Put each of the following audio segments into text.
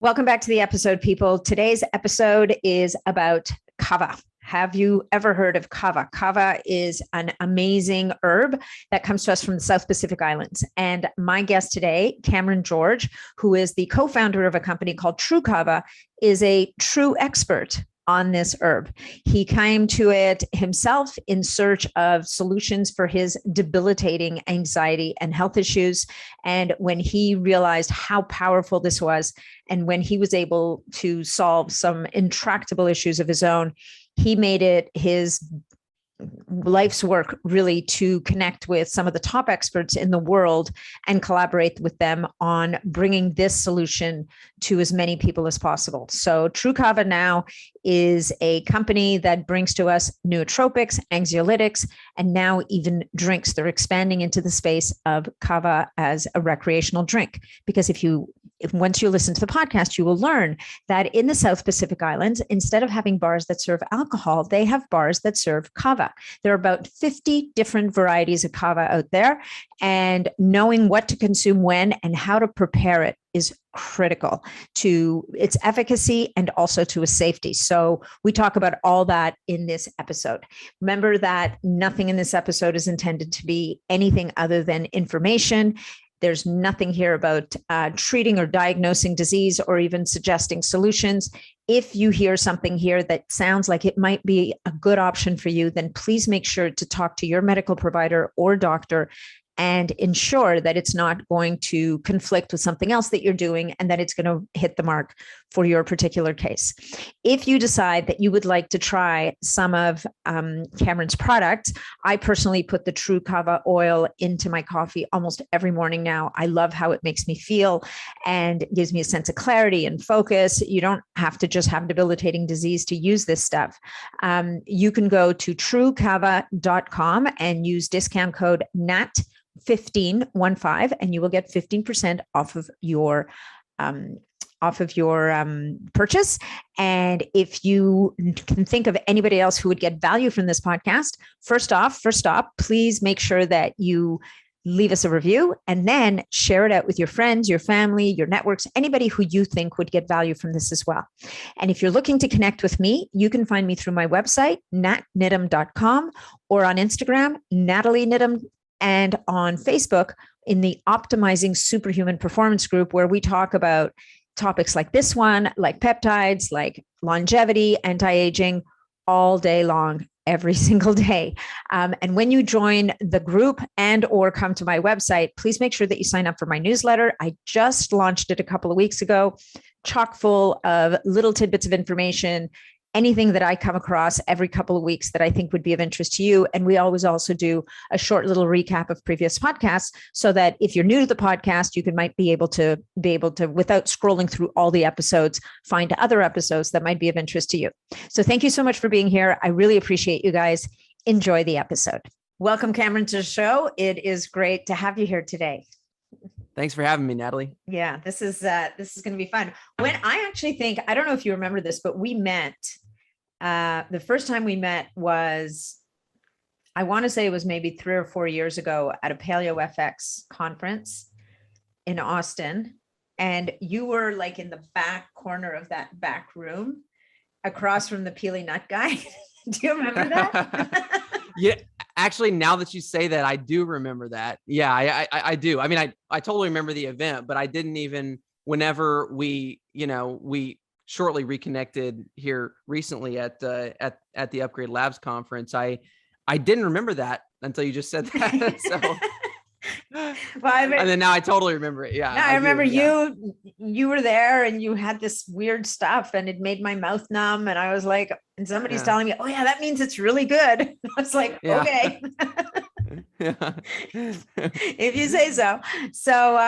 Welcome back to the episode, people. Today's episode is about Kava. Have you ever heard of Kava? Kava is an amazing herb that comes to us from the South Pacific Islands. And my guest today, Cameron George, who is the co-founder of a company called True Kava, is a true expert on this herb. He came to it himself in search of solutions for his debilitating anxiety and health issues. And when he realized how powerful this was, and when he was able to solve some intractable issues of his own, he made it his life's work really to connect with some of the top experts in the world and collaborate with them on bringing this solution to as many people as possible. So True Kava now is a company that brings to us nootropics, anxiolytics, and now even drinks. They're expanding into the space of Kava as a recreational drink. Because if once you listen to the podcast, you will learn that in the South Pacific Islands, instead of having bars that serve alcohol, they have bars that serve Kava. There are about 50 different varieties of Kava out there, and knowing what to consume when and how to prepare it is critical to its efficacy and also to its safety. So we talk about all that in this episode. Remember that nothing in this episode is intended to be anything other than information. There's nothing here about treating or diagnosing disease or even suggesting solutions. If you hear something here that sounds like it might be a good option for you, then please make sure to talk to your medical provider or doctor and ensure that it's not going to conflict with something else that you're doing and that it's going to hit the mark for your particular case. If you decide that you would like to try some of Cameron's products, I personally put the True Kava oil into my coffee almost every morning now. I love how it makes me feel and gives me a sense of clarity and focus. You don't have to just have debilitating disease to use this stuff. You can go to truekava.com and use discount code NAT15 and you will get 15% off of your purchase. And if you can think of anybody else who would get value from this podcast, first off, please make sure that you leave us a review and then share it out with your friends, your family, your networks, anybody who you think would get value from this as well. And if you're looking to connect with me, you can find me through my website, natniddam.com, or on Instagram, Natalie Niddam, and on Facebook in the Optimizing Superhuman Performance group, where we talk about topics like this one, like peptides, like longevity, anti-aging, all day long, every single day. And when you join the group and or come to my website, please make sure that you sign up for my newsletter. I just launched it a couple of weeks ago, chock full of little tidbits of information, anything that I come across every couple of weeks that I think would be of interest to you. And we always also do a short little recap of previous podcasts so that if you're new to the podcast, you might be able to, without scrolling through all the episodes, find other episodes that might be of interest to you. So thank you so much for being here. I really appreciate you guys. Enjoy the episode. Welcome, Cameron, to the show. It is great to have you here today. Thanks for having me, Natalie. Yeah, this is going to be fun. When I actually think, I don't know if you remember this, but we met, the first time we met was, I want to say it was maybe 3 or 4 years ago at a Paleo FX conference in Austin. And you were like in the back corner of that back room across from the Peely Nut guy. Do you remember that? Yeah. Actually, now that you say that, I do remember that. Yeah, I do. I mean, I totally remember the event, but I didn't even, whenever we shortly reconnected here recently at the Upgrade Labs conference, I didn't remember that until you just said that. So, and then now I totally remember it. Yeah, no, I remember you were there and you had this weird stuff and it made my mouth numb. And I was like, and somebody's telling me, oh yeah, that means it's really good. I was like, okay. If you say so. So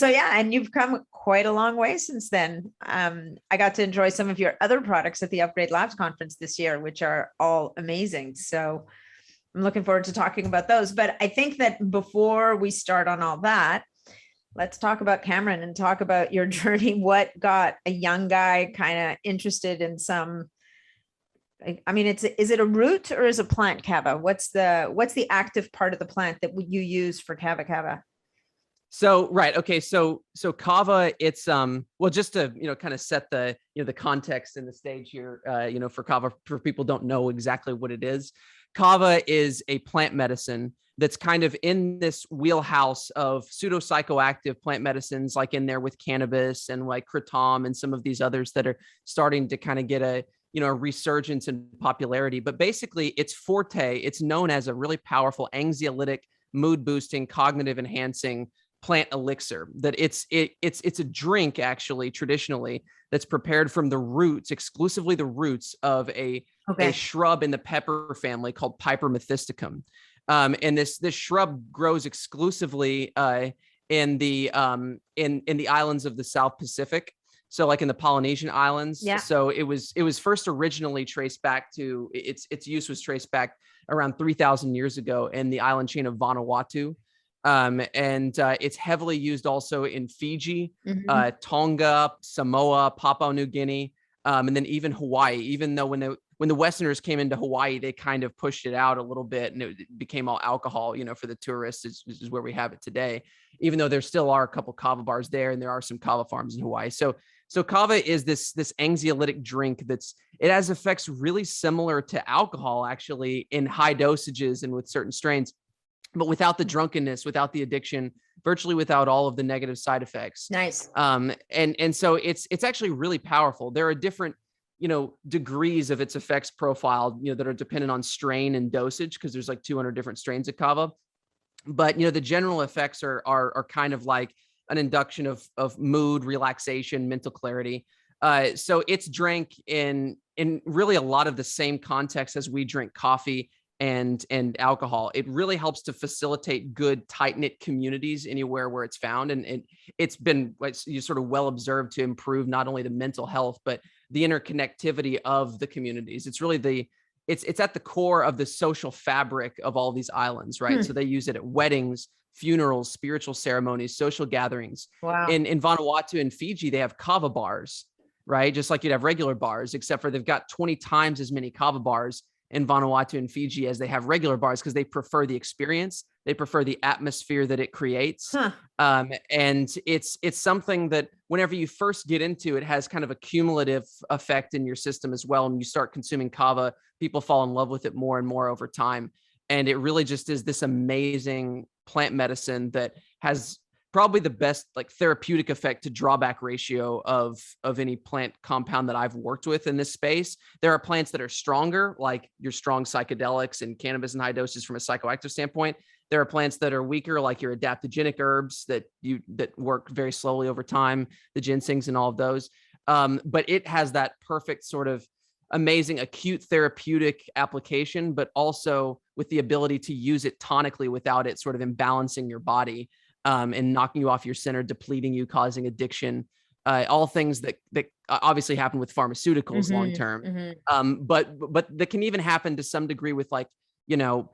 yeah, and you've come quite a long way since then. I got to enjoy some of your other products at the Upgrade Labs conference this year, which are all amazing. So I'm looking forward to talking about those. But I think that before we start on all that, let's talk about Cameron and talk about your journey. What got a young guy kind of interested in some, I mean, is it a root or is it a plant, Kava? What's the active part of the plant that you use for Kava? So, right. Okay. So Kava, it's, well, just to, kind of set the, the context and the stage here, for Kava, for people who don't know exactly what it is. Kava is a plant medicine that's kind of in this wheelhouse of pseudopsychoactive plant medicines, like in there with cannabis and like kratom and some of these others that are starting to kind of get a resurgence in popularity. But basically it's forte. It's known as a really powerful anxiolytic, mood boosting, cognitive enhancing plant elixir. That it's a drink, actually, traditionally, that's prepared from the roots, exclusively the roots of a shrub in the pepper family called Piper methysticum. And this shrub grows exclusively in the islands of the South Pacific. So like in the Polynesian islands. Yeah. So it was first originally traced back to its use was traced back around 3,000 years ago in the island chain of Vanuatu. And it's heavily used also in Fiji, Tonga, Samoa, Papua New Guinea, and then even Hawaii. Even though when the Westerners came into Hawaii, they kind of pushed it out a little bit, and it became all alcohol, for the tourists. Is where we have it today. Even though there still are a couple kava bars there, and there are some kava farms in Hawaii. So kava is this anxiolytic drink it has effects really similar to alcohol, actually, in high dosages and with certain strains, but without the drunkenness, without the addiction, virtually without all of the negative side effects. Nice. And so it's actually really powerful. There are different, degrees of its effects profile, that are dependent on strain and dosage, because there's like 200 different strains of kava. But, the general effects are kind of like an induction of mood, relaxation, mental clarity. So it's drank in really a lot of the same context as we drink coffee and alcohol. It really helps to facilitate good, tight-knit communities anywhere where it's found. And it's been sort of well observed to improve not only the mental health, but the interconnectivity of the communities. It's really it's at the core of the social fabric of all these islands, right? So they use it at weddings, funerals, spiritual ceremonies, social gatherings. Wow. In Vanuatu and Fiji, they have kava bars, right? Just like you'd have regular bars, except for they've got 20 times as many kava bars in Vanuatu and Fiji as they have regular bars, because they prefer the experience. They prefer the atmosphere that it creates. And it's something that whenever you first get into, it has kind of a cumulative effect in your system as well. And you start consuming kava, people fall in love with it more and more over time. And it really just is this amazing plant medicine that has probably the best like therapeutic effect to drawback ratio of any plant compound that I've worked with in this space. There are plants that are stronger, like your strong psychedelics and cannabis in high doses from a psychoactive standpoint. There are plants that are weaker, like your adaptogenic herbs that work very slowly over time, the ginsengs and all of those. But it has that perfect sort of amazing acute therapeutic application, but also with the ability to use it tonically without it sort of imbalancing your body. And knocking you off your center, depleting you, causing addiction, all things that obviously happen with pharmaceuticals long term, but that can even happen to some degree with like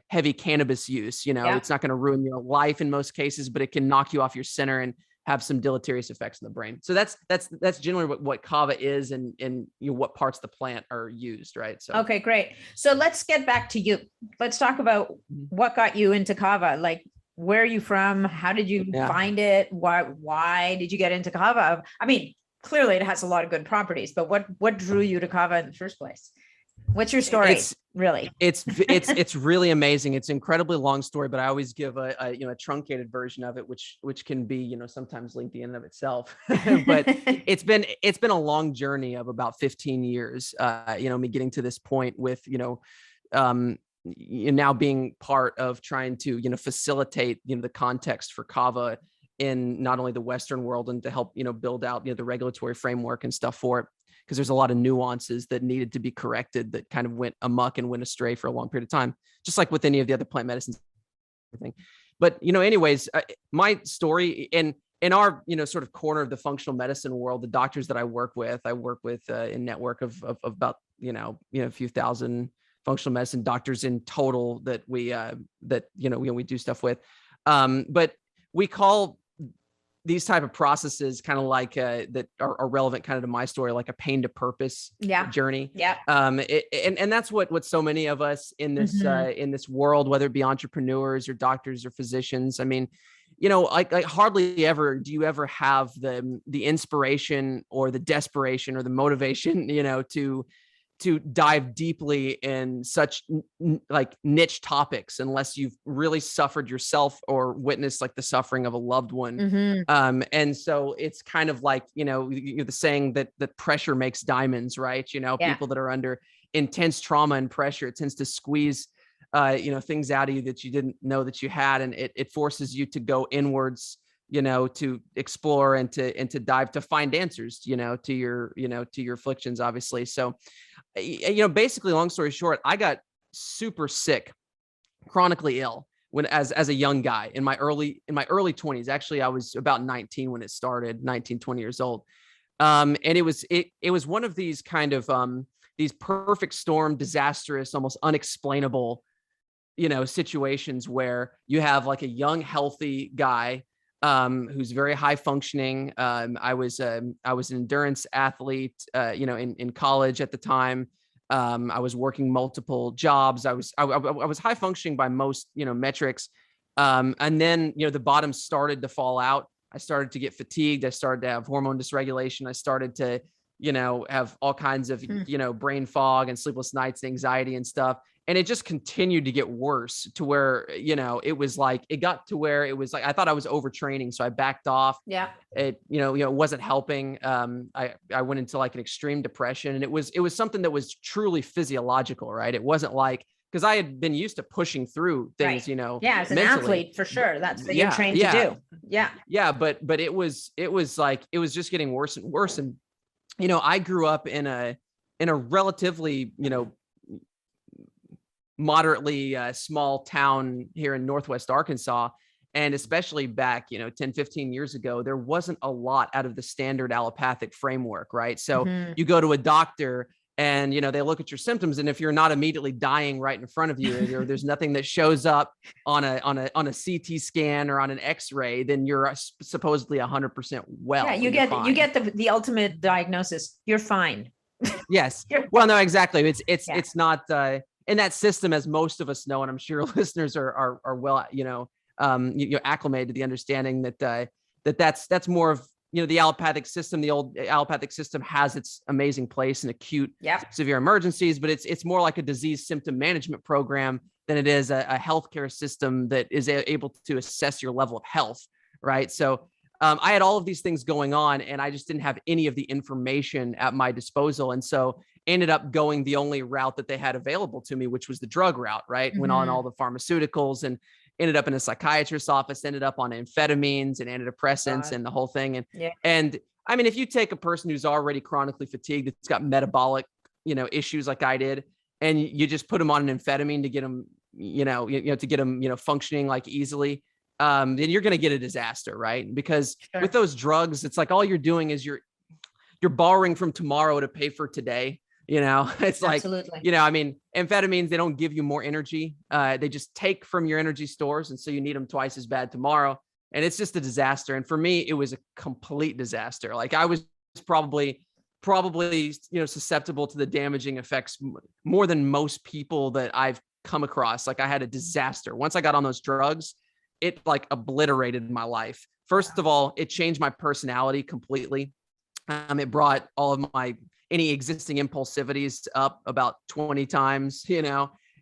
heavy cannabis use. It's not going to ruin your life in most cases, but it can knock you off your center and have some deleterious effects in the brain. So that's generally what kava is, and what parts of the plant are used, right? So okay, great. So let's get back to you. Let's talk about what got you into kava. Like, where are you from? How did you find it? Why did you get into kava? I mean, clearly it has a lot of good properties, but what drew you to kava in the first place? What's your story? It's really amazing. It's an incredibly long story, but I always give a truncated version of it, which can be, sometimes lengthy in and of itself. But it's been a long journey of about 15 years, me getting to this point with, now being part of trying to facilitate the context for kava in not only the Western world, and to help build out the regulatory framework and stuff for it, because there's a lot of nuances that needed to be corrected that kind of went amok and went astray for a long period of time, just like with any of the other plant medicines. But anyways, my story in our sort of corner of the functional medicine world, the doctors that I work with a network of about a few thousand functional medicine doctors in total that we do stuff with. But we call these type of processes kind of like that are relevant kind of to my story, like a pain to purpose journey. Yeah. And that's what so many of us in this in this world, whether it be entrepreneurs or doctors or physicians, I mean, like hardly ever do you ever have the inspiration or the desperation or the motivation, to dive deeply in such like niche topics unless you've really suffered yourself or witnessed like the suffering of a loved one. Mm-hmm. And so it's kind of like, the saying that pressure makes diamonds, right? Yeah. People that are under intense trauma and pressure, it tends to squeeze, things out of you that you didn't know that you had. And it forces you to go inwards, to explore and to dive, to find answers, to your afflictions, obviously. So, basically, long story short, I got super sick, chronically ill as a young guy in my early 20s. Actually, I was about 19 when it started, 19, 20 years old. And it was one of these kind of these perfect storm, disastrous, almost unexplainable, situations where you have like a young, healthy guy who's very high functioning. I was an endurance athlete, in college at the time. I was working multiple jobs. I was high functioning by most, metrics. And then, the bottom started to fall out. I started to get fatigued. I started to have hormone dysregulation. I started to, have all kinds of, brain fog and sleepless nights, anxiety and stuff. And it just continued to get worse to where, it was like, it got to where it was like, I thought I was overtraining. So I backed off. Yeah. It, it wasn't helping. I went into like an extreme depression, and it was something that was truly physiological, right? It wasn't like, because I had been used to pushing through things, right. Yeah. As an mentally. athlete, for sure. That's what you're trained to do. Yeah. Yeah. But it was like, it was just getting worse and worse. And, I grew up in a relatively, moderately small town here in Northwest Arkansas. And especially back, 10, 15 years ago, there wasn't a lot out of the standard allopathic framework, right? So you go to a doctor and, they look at your symptoms. And if you're not immediately dying right in front of you, or there's nothing that shows up on a CT scan or on an X-ray, then you're supposedly 100% well. Yeah, you get the ultimate diagnosis. You're fine. Yes. Well, no, exactly. It's not in that system, as most of us know, and I'm sure listeners are well, acclimated to the understanding that that's more of, the allopathic system. The old allopathic system has its amazing place in acute, severe emergencies, but it's more like a disease symptom management program than it is a healthcare system that is able to assess your level of health, right? So I had all of these things going on, and I just didn't have any of the information at my disposal. And so ended up going the only route that they had available to me, which was the drug route, right? Mm-hmm. Went on all the pharmaceuticals and ended up in a psychiatrist's office, ended up on amphetamines and antidepressants and the whole thing. And I mean, if you take a person who's already chronically fatigued, that's got metabolic, issues like I did, and you just put them on an amphetamine to get them, to get them, functioning like easily, then you're going to get a disaster, right? Because with those drugs, it's like all you're doing is you're borrowing from tomorrow to pay for today. It's like, I mean, amphetamines, they don't give you more energy. They just take from your energy stores. And so you need them twice as bad tomorrow. And it's just a disaster. And for me, it was a complete disaster. Like I was probably, susceptible to the damaging effects more than most people that I've come across. Like I had a disaster. Once I got on those drugs, it like obliterated my life. First of all, it changed my personality completely. It brought all of any existing impulsivities up about 20 times,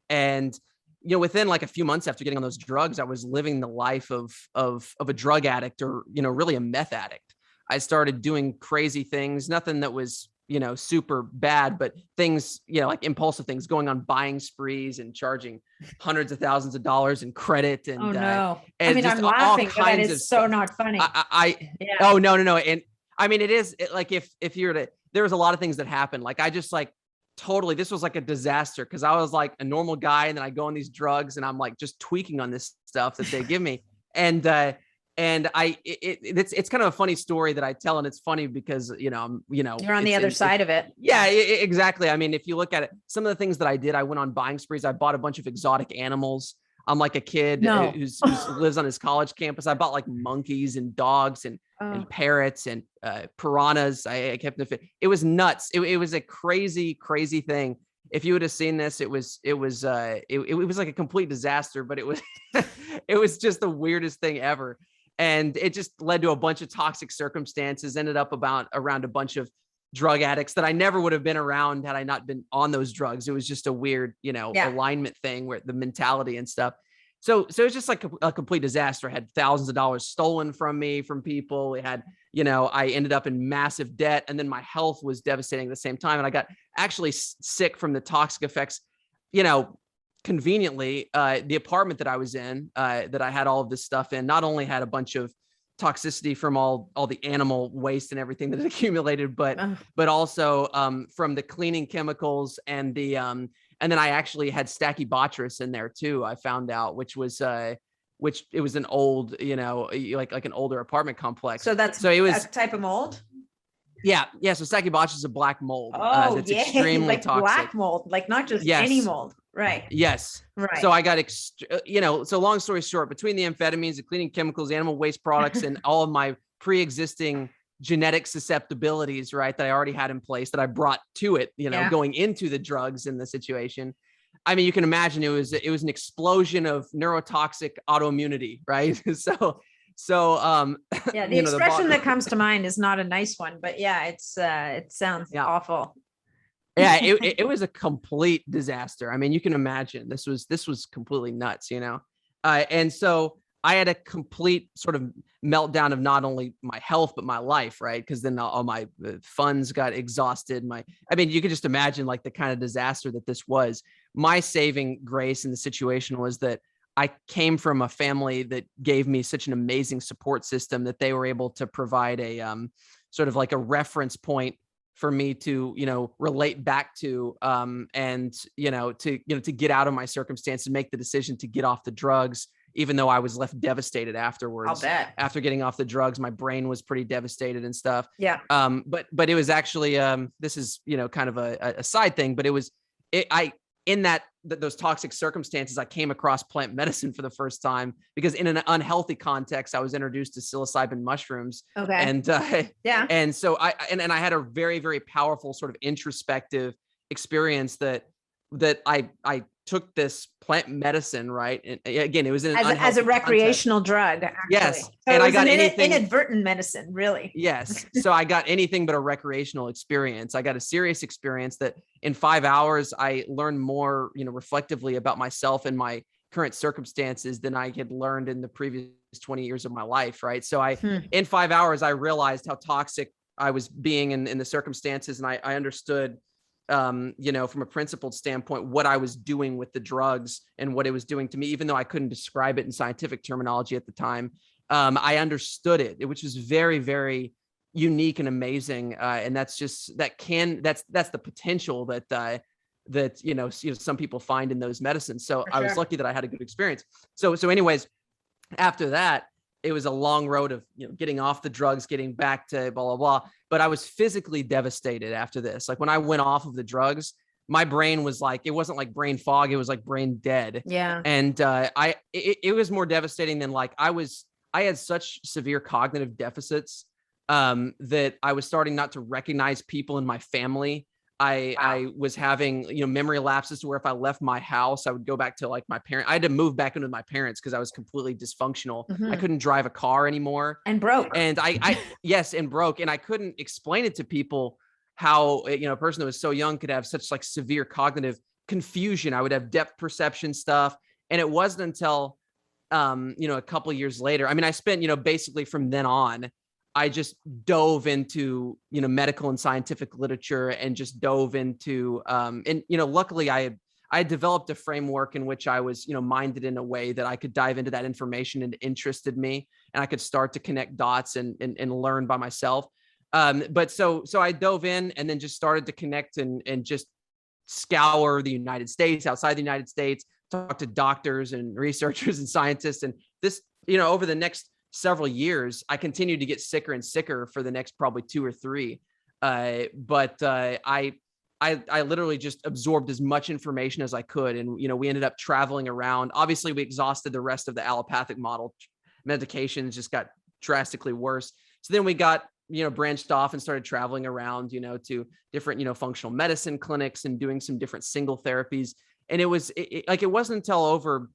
and, within like a few months after getting on those drugs, I was living the life of a drug addict, or, really a meth addict. I started doing crazy things, nothing that was, super bad, but things, like impulsive things, going on buying sprees and charging hundreds of thousands of dollars in credit. And, and I mean, I'm laughing, but that is so not funny. Oh, no. And I mean, it is like, if you're to, there was a lot of things that happened. Like I just like totally, this was like a disaster, because I was like a normal guy, and then I go on these drugs and I'm like just tweaking on this stuff that they give me. And it's kind of a funny story that I tell, and it's funny because, you're on the other side of it. Yeah, exactly. I mean, if you look at it, some of the things that I did, I went on buying sprees. I bought a bunch of exotic animals. I'm like a kid who lives on his college campus. I bought like monkeys and dogs and parrots and piranhas. I kept them fit. It was nuts. It was a crazy, crazy thing. If you would have seen this, it was like a complete disaster, but it was, it was just the weirdest thing ever. And it just led to a bunch of toxic circumstances, ended up around a bunch of drug addicts that I never would have been around had I not been on those drugs. It was just a weird, alignment thing where the mentality and stuff. So it was just like a complete disaster. I had thousands of dollars stolen from me, from people. It had, I ended up in massive debt, and then my health was devastating at the same time. And I got actually sick from the toxic effects, conveniently. The apartment that I was in, that I had all of this stuff in, not only had a bunch of toxicity from all the animal waste and everything that had accumulated, but also from the cleaning chemicals and and then I actually had stachybotrys in there too. I found out, which it was an old, like an older apartment complex. So it was a type of mold. Yeah. So stachybotrys is a black mold. Oh, that's extremely like toxic. Black mold, like not just any mold. Right. Yes. Right. So I got, so long story short, between the amphetamines, the cleaning chemicals, animal waste products, and all of my pre-existing genetic susceptibilities, right, that I already had in place that I brought to it, going into the drugs in the situation. I mean, you can imagine it was an explosion of neurotoxic autoimmunity, right? So the expression that comes to mind is not a nice one, but it sounds awful. Yeah, it was a complete disaster. I mean, you can imagine this was completely nuts, and so I had a complete sort of meltdown of not only my health but my life, right? Because then all my funds got exhausted. You could just imagine like the kind of disaster that this was. My saving grace in the situation was that I came from a family that gave me such an amazing support system that they were able to provide a sort of like a reference point for me to, relate back to, and, to get out of my circumstance and make the decision to get off the drugs, even though I was left devastated afterwards. I'll bet. After getting off the drugs, my brain was pretty devastated and stuff. Yeah. But it was actually, this is, kind of a side thing, but in those toxic circumstances, I came across plant medicine for the first time, because in an unhealthy context, I was introduced to psilocybin mushrooms. Okay. And and so I had a very, very powerful sort of introspective experience that I took this plant medicine, right? And again, it was as a recreational drug. Actually. Yes. So and I got inadvertent medicine, really. Yes. So I got anything but a recreational experience. I got a serious experience that in 5 hours, I learned more, reflectively about myself and my current circumstances than I had learned in the previous 20 years of my life. Right. So in 5 hours, I realized how toxic I was being in the circumstances. And I understood, from a principled standpoint, what I was doing with the drugs and what it was doing to me, even though I couldn't describe it in scientific terminology at the time. I understood it, which was very, very unique and amazing. And that's the potential that some people find in those medicines. So I was lucky that I had a good experience. So anyways, after that, it was a long road of, getting off the drugs, getting back to blah, blah, blah. But I was physically devastated after this. Like when I went off of the drugs, my brain was like, it wasn't like brain fog. It was like brain dead. Yeah. And it was more devastating than like I had such severe cognitive deficits that I was starting not to recognize people in my family. I was having, memory lapses to where if I left my house, I would go back to like my parents. I had to move back into my parents because I was completely dysfunctional. Mm-hmm. I couldn't drive a car anymore. And broke. And and broke. And I couldn't explain it to people how, a person that was so young could have such like severe cognitive confusion. I would have depth perception stuff. And it wasn't until, a couple of years later, I spent, basically from then on, I just dove into, medical and scientific literature and just dove into, luckily I had developed a framework in which I was, minded in a way that I could dive into that information and it interested me and I could start to connect dots and learn by myself. But so I dove in and then just started to connect and just scour the United States, outside the United States, talk to doctors and researchers and scientists. And this, over the next several years, I continued to get sicker and sicker for the next probably 2 or 3. But I literally just absorbed as much information as I could. And, we ended up traveling around. Obviously, we exhausted the rest of the allopathic model. Medications just got drastically worse. So then we got, branched off and started traveling around, to different, functional medicine clinics and doing some different single therapies. And it wasn't until over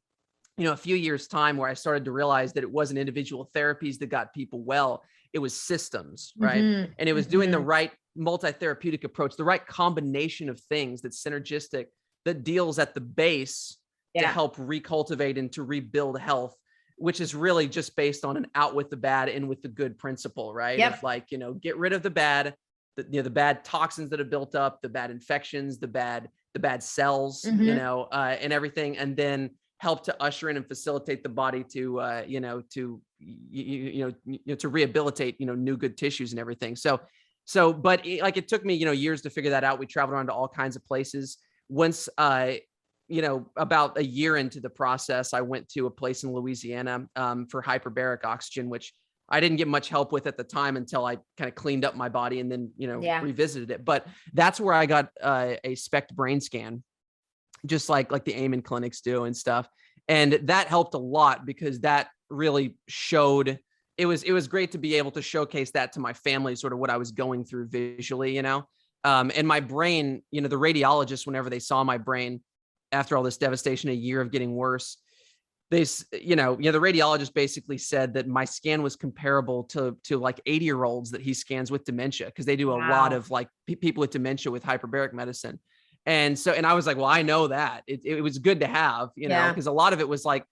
a few years time where I started to realize that it wasn't individual therapies that got people well. It was systems, right? Mm-hmm. And it was doing the right multi-therapeutic approach, the right combination of things that's synergistic, that deals at the base to help recultivate and to rebuild health, which is really just based on an out with the bad, in with the good principle, right? Of like, get rid of the bad, the bad toxins that have built up, the bad infections, the bad cells, and everything, and then help to usher in and facilitate the body to to rehabilitate new good tissues and everything. But it took me years to figure that out. We traveled around to all kinds of places. Once about a year into the process, I went to a place in Louisiana for hyperbaric oxygen, which I didn't get much help with at the time until I kind of cleaned up my body and then revisited it. But that's where I got a SPECT brain scan, just like the Amen clinics do and stuff. And that helped a lot because that really showed, it was great to be able to showcase that to my family, sort of what I was going through visually, and my brain, the radiologists, whenever they saw my brain after all this devastation, a year of getting worse, they, the radiologist basically said that my scan was comparable to like 80-year-olds that he scans with dementia, because they do a lot of like people with dementia with hyperbaric medicine. And I was like, well, I know that it was good to have, because a lot of it was like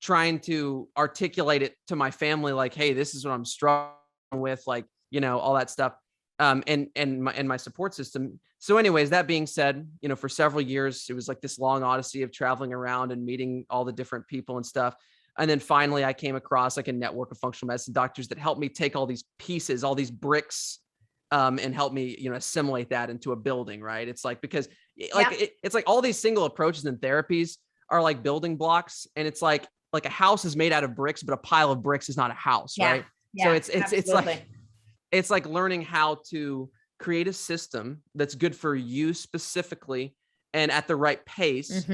trying to articulate it to my family, like, hey, this is what I'm struggling with, like, all that stuff, and my support system. So anyways, that being said, for several years, it was like this long odyssey of traveling around and meeting all the different people and stuff. And then finally I came across like a network of functional medicine doctors that helped me take all these pieces, all these bricks, and help me, assimilate that into a building, right? It's like, because it's like all these single approaches and therapies are like building blocks. And it's like a house is made out of bricks, but a pile of bricks is not a house, right? So it's like learning how to create a system that's good for you specifically and at the right pace,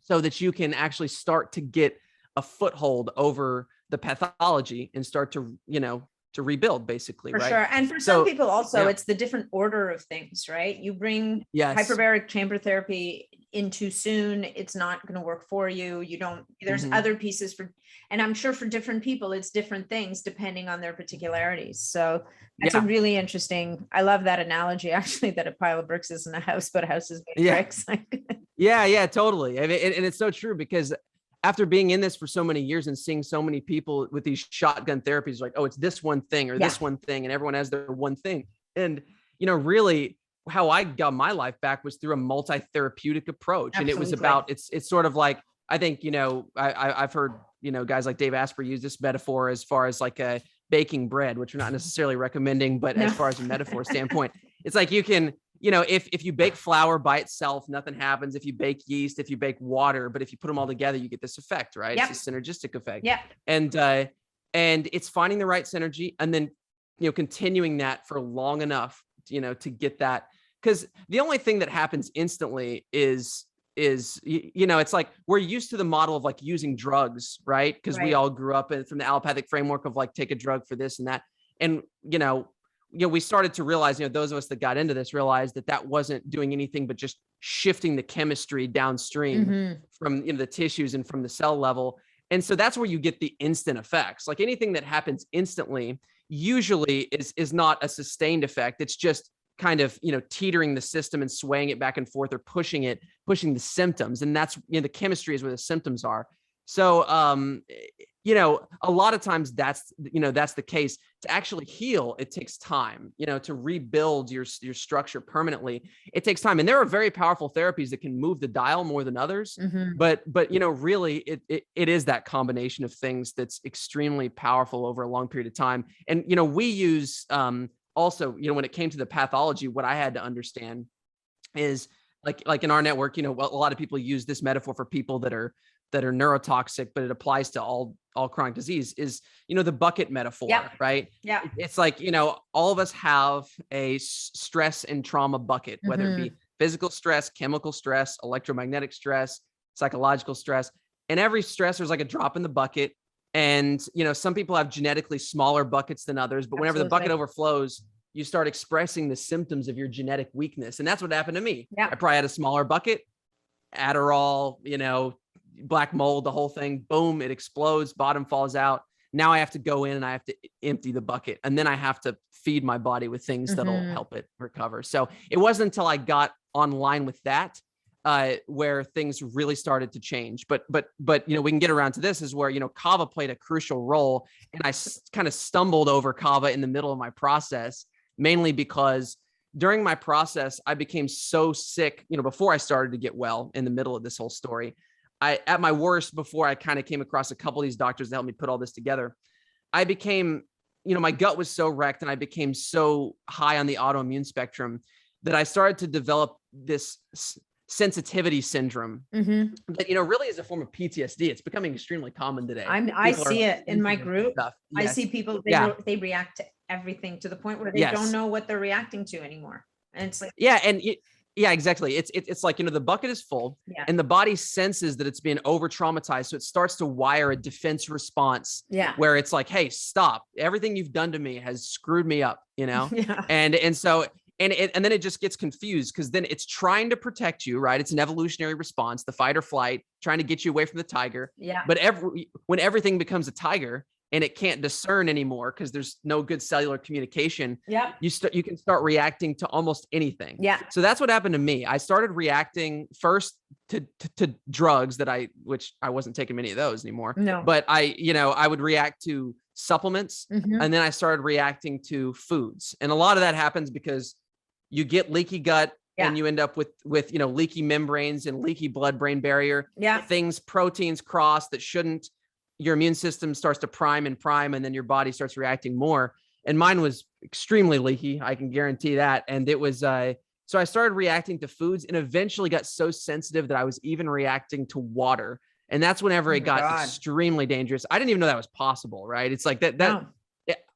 so that you can actually start to get a foothold over the pathology and start to, to rebuild, basically. For right? sure. And for some people also, it's the different order of things, right? You bring hyperbaric chamber therapy in too soon, it's not going to work for you. There's other pieces and I'm sure for different people, it's different things depending on their particularities. So that's a really interesting, I love that analogy, actually, that a pile of bricks isn't a house, but a house is made of bricks. Totally. I mean, and it's so true, because after being in this for so many years and seeing so many people with these shotgun therapies, like, oh, it's this one thing or this one thing, and everyone has their one thing. And, really how I got my life back was through a multi-therapeutic approach. Absolutely. And it was about, it's sort of like, I think, I've heard, guys like Dave Asper use this metaphor as far as like a baking bread, which we're not necessarily recommending, but as far as a metaphor standpoint, it's like you can, if you bake flour by itself, nothing happens. If you bake yeast, if you bake water, but if you put them all together, you get this effect, right? It's a synergistic effect. And it's finding the right synergy and then, continuing that for long enough, to get that. Because the only thing that happens instantly is, it's like, we're used to the model of like using drugs, right? Because we all grew up from the allopathic framework of like, take a drug for this and that. And, we started to realize, those of us that got into this realized that wasn't doing anything but just shifting the chemistry downstream from the tissues and from the cell level. And so that's where you get the instant effects. Like anything that happens instantly usually is not a sustained effect. It's just kind of, teetering the system and swaying it back and forth, or pushing the symptoms. And that's, the chemistry is where the symptoms are. So, a lot of times that's the case. To actually heal, it takes time, to rebuild your structure permanently. It takes time. And there are very powerful therapies that can move the dial more than others. But really it is that combination of things that's extremely powerful over a long period of time. And, we use, also, when it came to the pathology, what I had to understand is like in our network, a lot of people use this metaphor for people that are neurotoxic, but it applies to all chronic disease, is, the bucket metaphor, right? Yeah. It's like, all of us have a stress and trauma bucket, whether it be physical stress, chemical stress, electromagnetic stress, psychological stress, and every stressor is like a drop in the bucket. And, some people have genetically smaller buckets than others, but whenever the bucket overflows, you start expressing the symptoms of your genetic weakness. And that's what happened to me. I probably had a smaller bucket, Adderall, black mold, the whole thing, boom, it explodes, bottom falls out. Now I have to go in and I have to empty the bucket, and then I have to feed my body with things that'll help it recover. So it wasn't until I got online with that where things really started to change. But we can get around to this, is where, Kava played a crucial role. And I kind of stumbled over Kava in the middle of my process, mainly because during my process, I became so sick, before I started to get well in the middle of this whole story. At my worst, before I kind of came across a couple of these doctors that helped me put all this together, I became, my gut was so wrecked, and I became so high on the autoimmune spectrum that I started to develop this sensitivity syndrome that, really is a form of PTSD. It's becoming extremely common today. I see it in my group. Yes. I see people, they react to everything to the point where they don't know what they're reacting to anymore. And it's like, yeah, exactly. It's like, the bucket is full and the body senses that it's being over traumatized. So it starts to wire a defense response where it's like, hey, stop. Everything you've done to me has screwed me up, and then it just gets confused, because then it's trying to protect you, right? It's an evolutionary response, the fight or flight, trying to get you away from the tiger. Yeah. But when everything becomes a tiger and it can't discern anymore because there's no good cellular communication, you can start reacting to almost anything. Yeah. So that's what happened to me. I started reacting first to drugs which I wasn't taking many of those anymore. No. But I would react to supplements, and then I started reacting to foods. And a lot of that happens because you get leaky gut and you end up with leaky membranes and leaky blood-brain barrier. Yeah. Proteins cross that shouldn't. Your immune system starts to prime, and then your body starts reacting more. And mine was extremely leaky, I can guarantee that. And it was, so I started reacting to foods, and eventually got so sensitive that I was even reacting to water. And that's whenever it got extremely dangerous. I didn't even know that was possible, right? It's like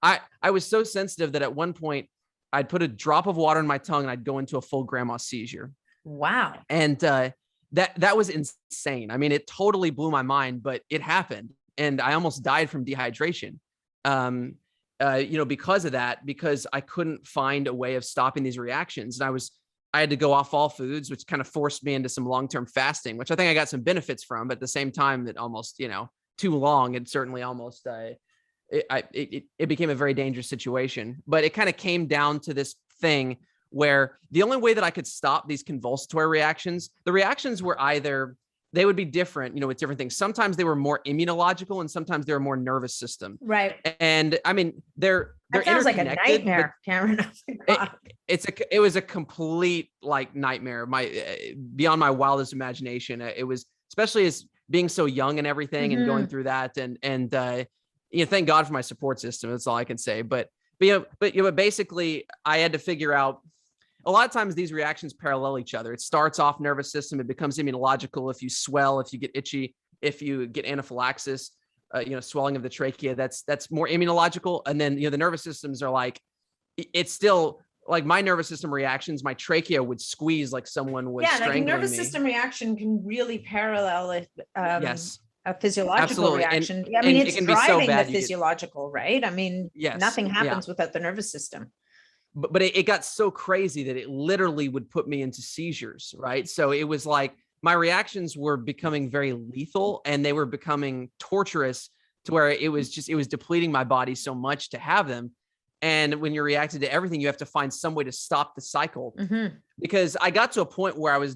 I was so sensitive that at one point I'd put a drop of water in my tongue and I'd go into a full grandma seizure. Wow. And that was insane. I mean, it totally blew my mind, but it happened. And I almost died from dehydration, because of that, because I couldn't find a way of stopping these reactions. And I had to go off all foods, which kind of forced me into some long-term fasting, which I think I got some benefits from, but at the same time, it almost, too long. It certainly almost, it became a very dangerous situation. But it kind of came down to this thing where the only way that I could stop these convulsatory reactions, the reactions were either, they would be different, with different things. Sometimes they were more immunological, and sometimes they were more nervous system. Right. And I mean, they're sounds like a nightmare, Cameron. It was a complete nightmare, beyond my wildest imagination. It was, especially as being so young and everything, and going through that, and thank God for my support system. That's all I can say. But basically I had to figure out, a lot of times these reactions parallel each other. It starts off nervous system. It becomes immunological. If you swell, if you get itchy, if you get anaphylaxis, swelling of the trachea, that's more immunological. And then, the nervous systems are it's still my nervous system reactions, my trachea would squeeze like someone was strangling me. Nervous system reaction can really parallel it. Yes. A physiological reaction. And it's it can be driving so bad, the physiological, right? I mean, nothing happens without the nervous system. But it got so crazy that it literally would put me into seizures, right? So it was like my reactions were becoming very lethal, and they were becoming torturous, to where it was depleting my body so much to have them. And when you're reacting to everything, you have to find some way to stop the cycle. Because I got to a point where I was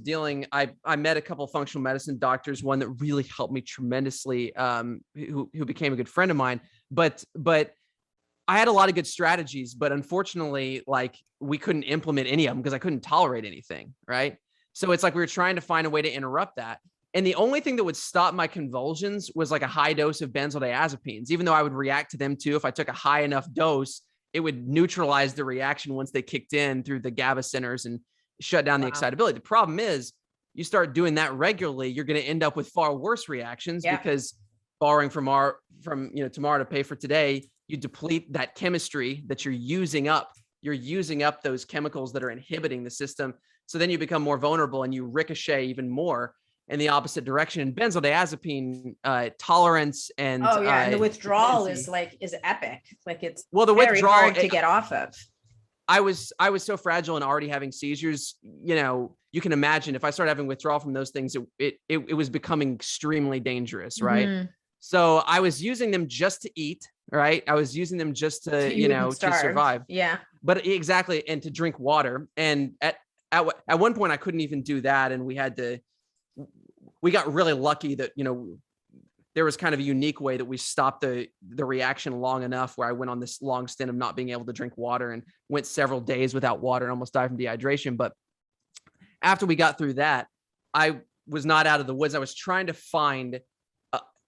I met a couple of functional medicine doctors, one that really helped me tremendously, who became a good friend of mine. But I had a lot of good strategies, but unfortunately, we couldn't implement any of them because I couldn't tolerate anything, right? So it's like we were trying to find a way to interrupt that. And the only thing that would stop my convulsions was a high dose of benzodiazepines, even though I would react to them too. If I took a high enough dose, it would neutralize the reaction once they kicked in through the GABA centers and shut down the excitability. The problem is, you start doing that regularly, you're going to end up with far worse reactions, because borrowing from tomorrow to pay for today, you deplete that chemistry that you're using up. You're using up those chemicals that are inhibiting the system. So then you become more vulnerable, and you ricochet even more in the opposite direction. And benzodiazepine tolerance and and the withdrawal is epic. It's the very withdrawal hard to get off of. I was so fragile and already having seizures. You can imagine if I started having withdrawal from those things, it was becoming extremely dangerous, right? Mhm. So I was using them just to eat, right? I was using them just So to, you wouldn't to starve. survive. Yeah. But exactly, and to drink water. And at one point I couldn't even do that, and we got really lucky that there was kind of a unique way that we stopped the reaction long enough where I went on this long stint of not being able to drink water and went several days without water and almost died from dehydration. But after we got through that, I was not out of the woods. I was trying to find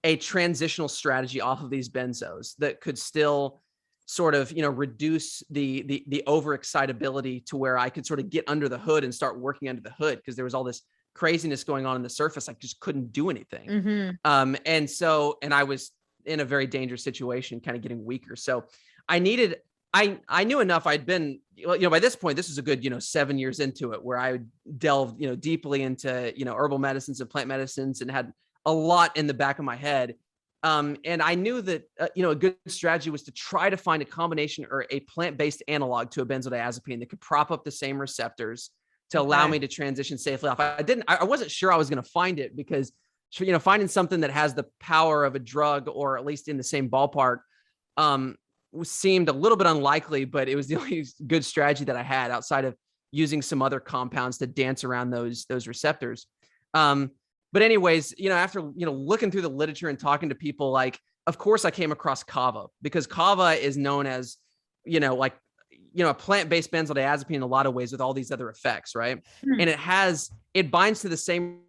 a transitional strategy off of these benzos that could still sort of, reduce the overexcitability to where I could sort of get under the hood and start working under the hood, because there was all this craziness going on in the surface. I just couldn't do anything. Mm-hmm. And I was in a very dangerous situation, kind of getting weaker. So I knew enough. I'd been, by this point, this was a good, 7 years into it, where I delved, deeply into, herbal medicines and plant medicines, and had a lot in the back of my head. And I knew that, a good strategy was to try to find a combination or a plant-based analog to a benzodiazepine that could prop up the same receptors to allow me to transition safely off. I wasn't sure I was going to find it, because, finding something that has the power of a drug, or at least in the same ballpark, seemed a little bit unlikely, but it was the only good strategy that I had outside of using some other compounds to dance around those receptors. But anyways, after, looking through the literature and talking to people, like, of course I came across Kava, because Kava is known as, a plant-based benzodiazepine in a lot of ways, with all these other effects, right? And it binds to the same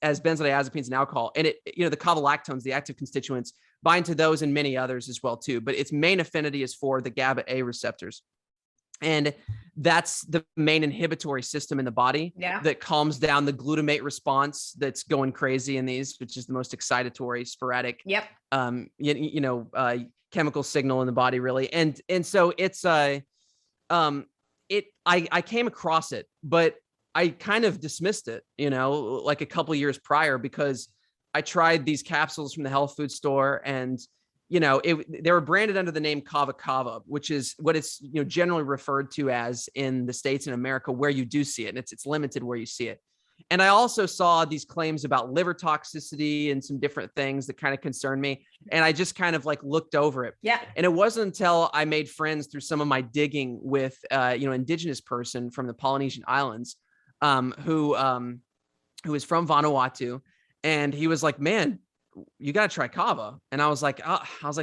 as benzodiazepines and alcohol. And the Kava lactones, the active constituents, bind to those and many others as well too. But its main affinity is for the GABA A receptors. And that's the main inhibitory system in the body that calms down the glutamate response that's going crazy in these, which is the most excitatory, sporadic, chemical signal in the body, really. And so it's I came across it, but I kind of dismissed it, like a couple years prior, because I tried these capsules from the health food store, and they were branded under the name Kava, which is what it's generally referred to as in the States and America, where you do see it, and it's limited where you see it. And I also saw these claims about liver toxicity and some different things that kind of concerned me, and I just kind of looked over it. And it wasn't until I made friends through some of my digging with indigenous person from the Polynesian Islands, who is from Vanuatu, and he was like, "Man, you got to try Kava." And I was like,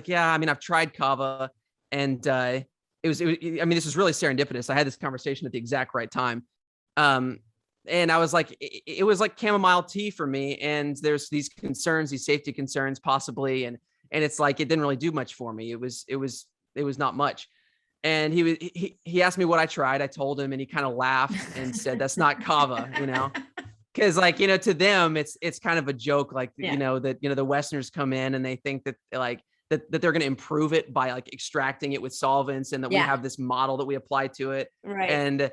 yeah, I mean, I've tried Kava, and this was really serendipitous. I had this conversation at the exact right time. And I was like, it was like chamomile tea for me. And there's these concerns, these safety concerns possibly. And it's like, it didn't really do much for me. It was not much. And he asked me what I tried. I told him, and he kind of laughed and said, "That's not Kava," Because to them, it's kind of a joke, that the Westerners come in and they think that that they're going to improve it by extracting it with solvents, and that we have this model that we apply to it. Right. And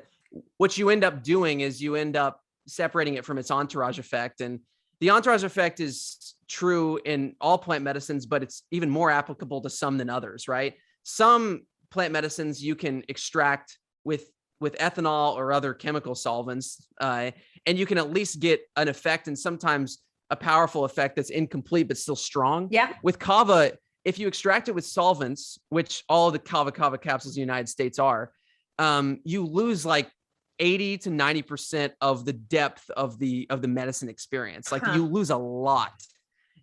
what you end up doing is you end up separating it from its entourage effect. And the entourage effect is true in all plant medicines, but it's even more applicable to some than others, right? Some plant medicines you can extract with ethanol or other chemical solvents, and you can at least get an effect, and sometimes a powerful effect that's incomplete but still strong. With Kava, if you extract it with solvents, which all the Kava capsules in the United States are, you lose 80 to 90% of the depth of the medicine experience. You lose a lot,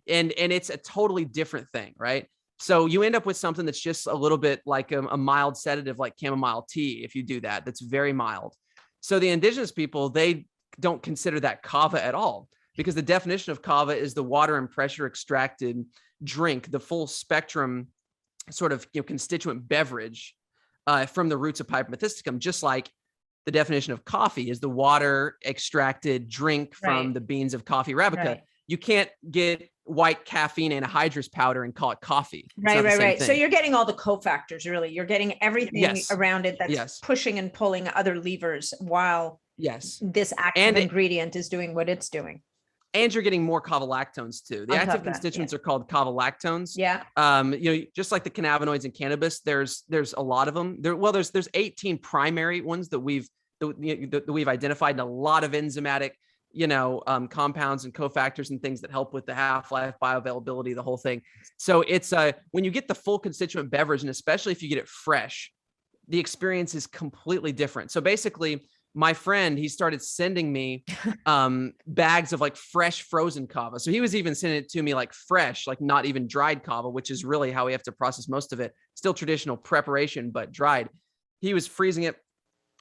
and it's a totally different thing, right? So you end up with something that's just a little bit like a mild sedative, like chamomile tea. If you do that, that's very mild. So the indigenous people, they don't consider that Kava at all, because the definition of Kava is the water and pressure extracted drink, the full spectrum sort of constituent beverage from the roots of Piper methysticum, just like the definition of coffee is the water extracted drink from the beans of Coffea arabica. You can't get white caffeine anhydrous powder and call it coffee. Right. So you're getting all the cofactors, really. You're getting everything around it that's pushing and pulling other levers while this active ingredient is doing what it's doing. and you're getting more kava lactones too. The On top active of that, constituents are called kava lactones. Yeah. Just like the cannabinoids in cannabis, there's a lot of them. There's 18 primary ones that we've identified, and a lot of enzymatic, compounds and cofactors and things that help with the half-life, bioavailability, the whole thing. So it's when you get the full constituent beverage, and especially if you get it fresh, the experience is completely different. So basically, my friend, he started sending me bags of like fresh frozen kava. So he was even sending it to me like fresh, like not even dried kava, which is really how we have to process most of it. Still traditional preparation, but dried. He was freezing it,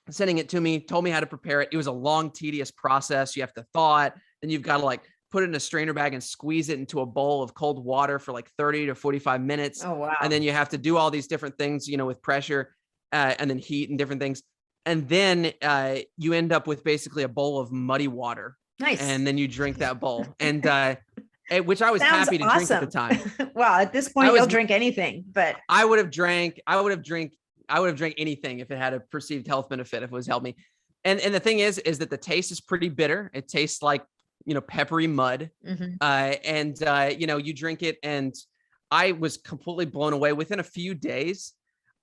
sending it to me, told me how to prepare it. It was a long, tedious process. You have to thaw it. Then you've got to like put it in a strainer bag and squeeze it into a bowl of cold water for like 30 to 45 minutes. Oh, wow. And then you have to do all these different things, with pressure and then heat and different things. And then you end up with basically a bowl of muddy water. Nice. And then you drink that bowl. And which I was Sounds happy to drink at the time. Well, at this point, you'll drink anything, but I would have drank anything if it had a perceived health benefit, if it was helped me. And the thing is that the taste is pretty bitter. It tastes like, peppery mud. You drink it, and I was completely blown away. Within a few days,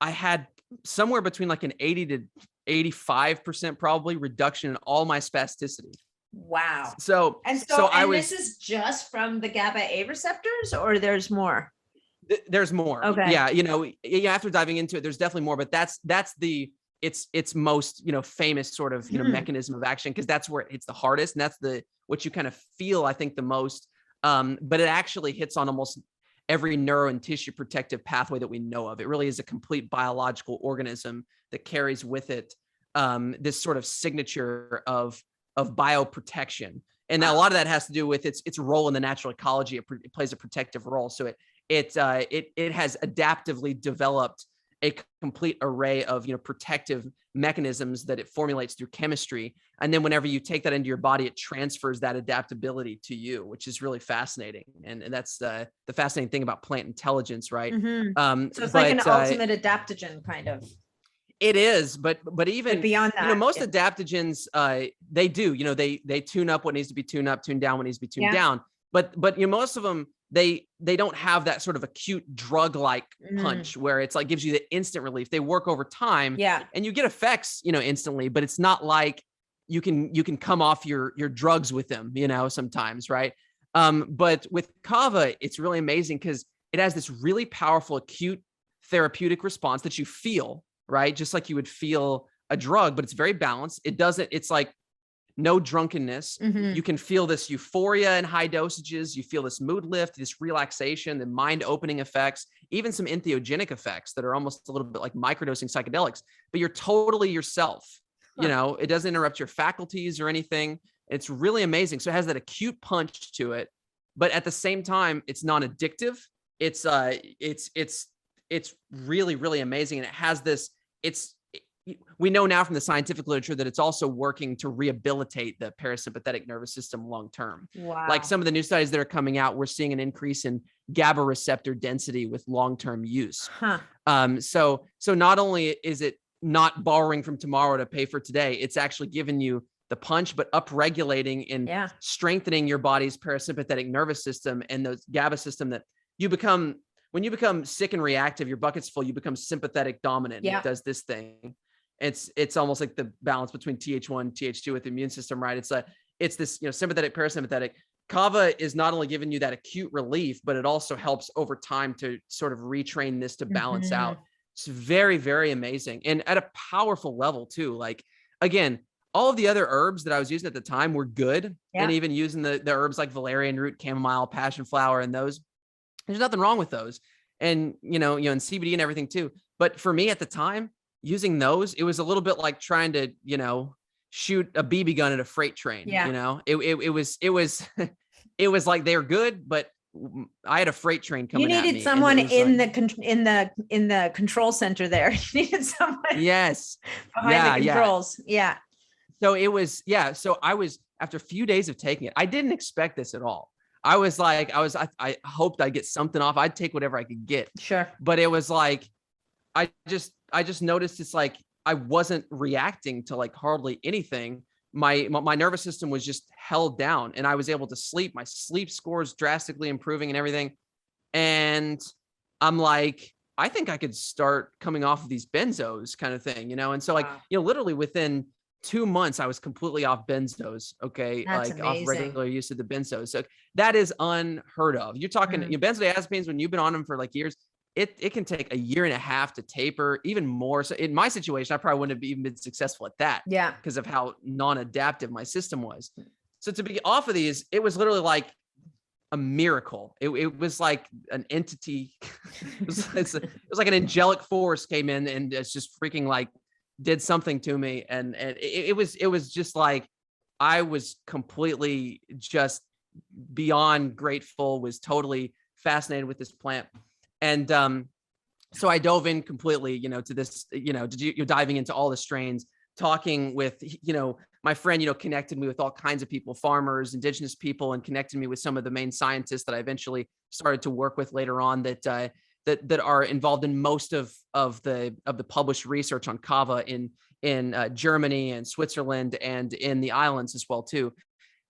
I had somewhere between like an 80 to 85% probably reduction in all my spasticity. Wow. So this is just from the GABA A receptors, or there's more? There's more. Okay. Yeah. After diving into it, there's definitely more, but that's its most, famous sort of, mechanism of action, because that's where it's the hardest. And that's what you kind of feel, I think, the most. But it actually hits on almost every neuro and tissue protective pathway that we know of. It really is a complete biological organism that carries with it this sort of signature of bioprotection. And a lot of that has to do with its role in the natural ecology. It plays a protective role. So it has adaptively developed a complete array of protective mechanisms that it formulates through chemistry. And then whenever you take that into your body, it transfers that adaptability to you, which is really fascinating. And that's the fascinating thing about plant intelligence, right? So it's like an ultimate adaptogen kind of. It is, but even beyond that, most adaptogens, they do, they tune up what needs to be tuned up, tune down what needs to be tuned down. But most of them, they don't have that sort of acute drug-like punch where it's like gives you the instant relief. They work over time, and you get effects, instantly. But it's not like you can come off your drugs with them, sometimes, right? But with Kava, it's really amazing because it has this really powerful acute therapeutic response that you feel, right? Just like you would feel a drug, but it's very balanced. It's like no drunkenness. You can feel this euphoria in high dosages. You feel this mood lift, this relaxation, the mind opening effects, even some entheogenic effects that are almost a little bit like microdosing psychedelics, but you're totally yourself. It doesn't interrupt your faculties or anything. It's really amazing. So it has that acute punch to it, but at the same time, it's non-addictive. It's really, really amazing. And it has this, we know now from the scientific literature that it's also working to rehabilitate the parasympathetic nervous system long-term. Wow. Like some of the new studies that are coming out, we're seeing an increase in GABA receptor density with long-term use. So not only is it not borrowing from tomorrow to pay for today, it's actually giving you the punch, but upregulating and strengthening your body's parasympathetic nervous system and the GABA system that when you become sick and reactive, your bucket's full, you become sympathetic dominant. It does this thing. It's almost like the balance between TH1, TH2 with the immune system, right? It's this, sympathetic, parasympathetic. Kava is not only giving you that acute relief, but it also helps over time to sort of retrain this to balance out. It's very, very amazing. And at a powerful level too. Like, again, all of the other herbs that I was using at the time were good. And even using the herbs like valerian root, chamomile, passion flower, and those, there's nothing wrong with those. And, and CBD and everything too. But for me at the time, using those, it was a little bit like trying to, shoot a BB gun at a freight train. It was like they're good, but I had a freight train coming at me. You needed someone in the control center there. You needed someone behind the controls. Yeah. So it was, so I was, after a few days of taking it, I didn't expect this at all. I was like, I hoped I'd get something off. I'd take whatever I could get. Sure. But it was like, I just noticed it's like, I wasn't reacting to like hardly anything my nervous system was just held down, and I was able to sleep. My sleep scores drastically improving and everything. And I'm like, I think I could start coming off of these benzos kind of thing, And so like, literally within 2 months, I was completely off benzos. Okay. That's like amazing. off regular use of the benzos. So that is unheard of. You're talking, benzodiazepines, when you've been on them for like years, it can take a year and a half to taper, even more. So in my situation, I probably wouldn't have even been successful at that. Yeah. Because of how non-adaptive my system was. So to be off of these, it was literally like a miracle. It was like an entity. it was like an angelic force came in and it's just freaking like did something to me. And it was just like, I was completely just beyond grateful, was totally fascinated with this plant. And so I dove in completely, to this, you're diving into all the strains, talking with, my friend, connected me with all kinds of people, farmers, indigenous people, and connected me with some of the main scientists that I eventually started to work with later on that are involved in most of the published research on kava in Germany and Switzerland and in the islands as well too.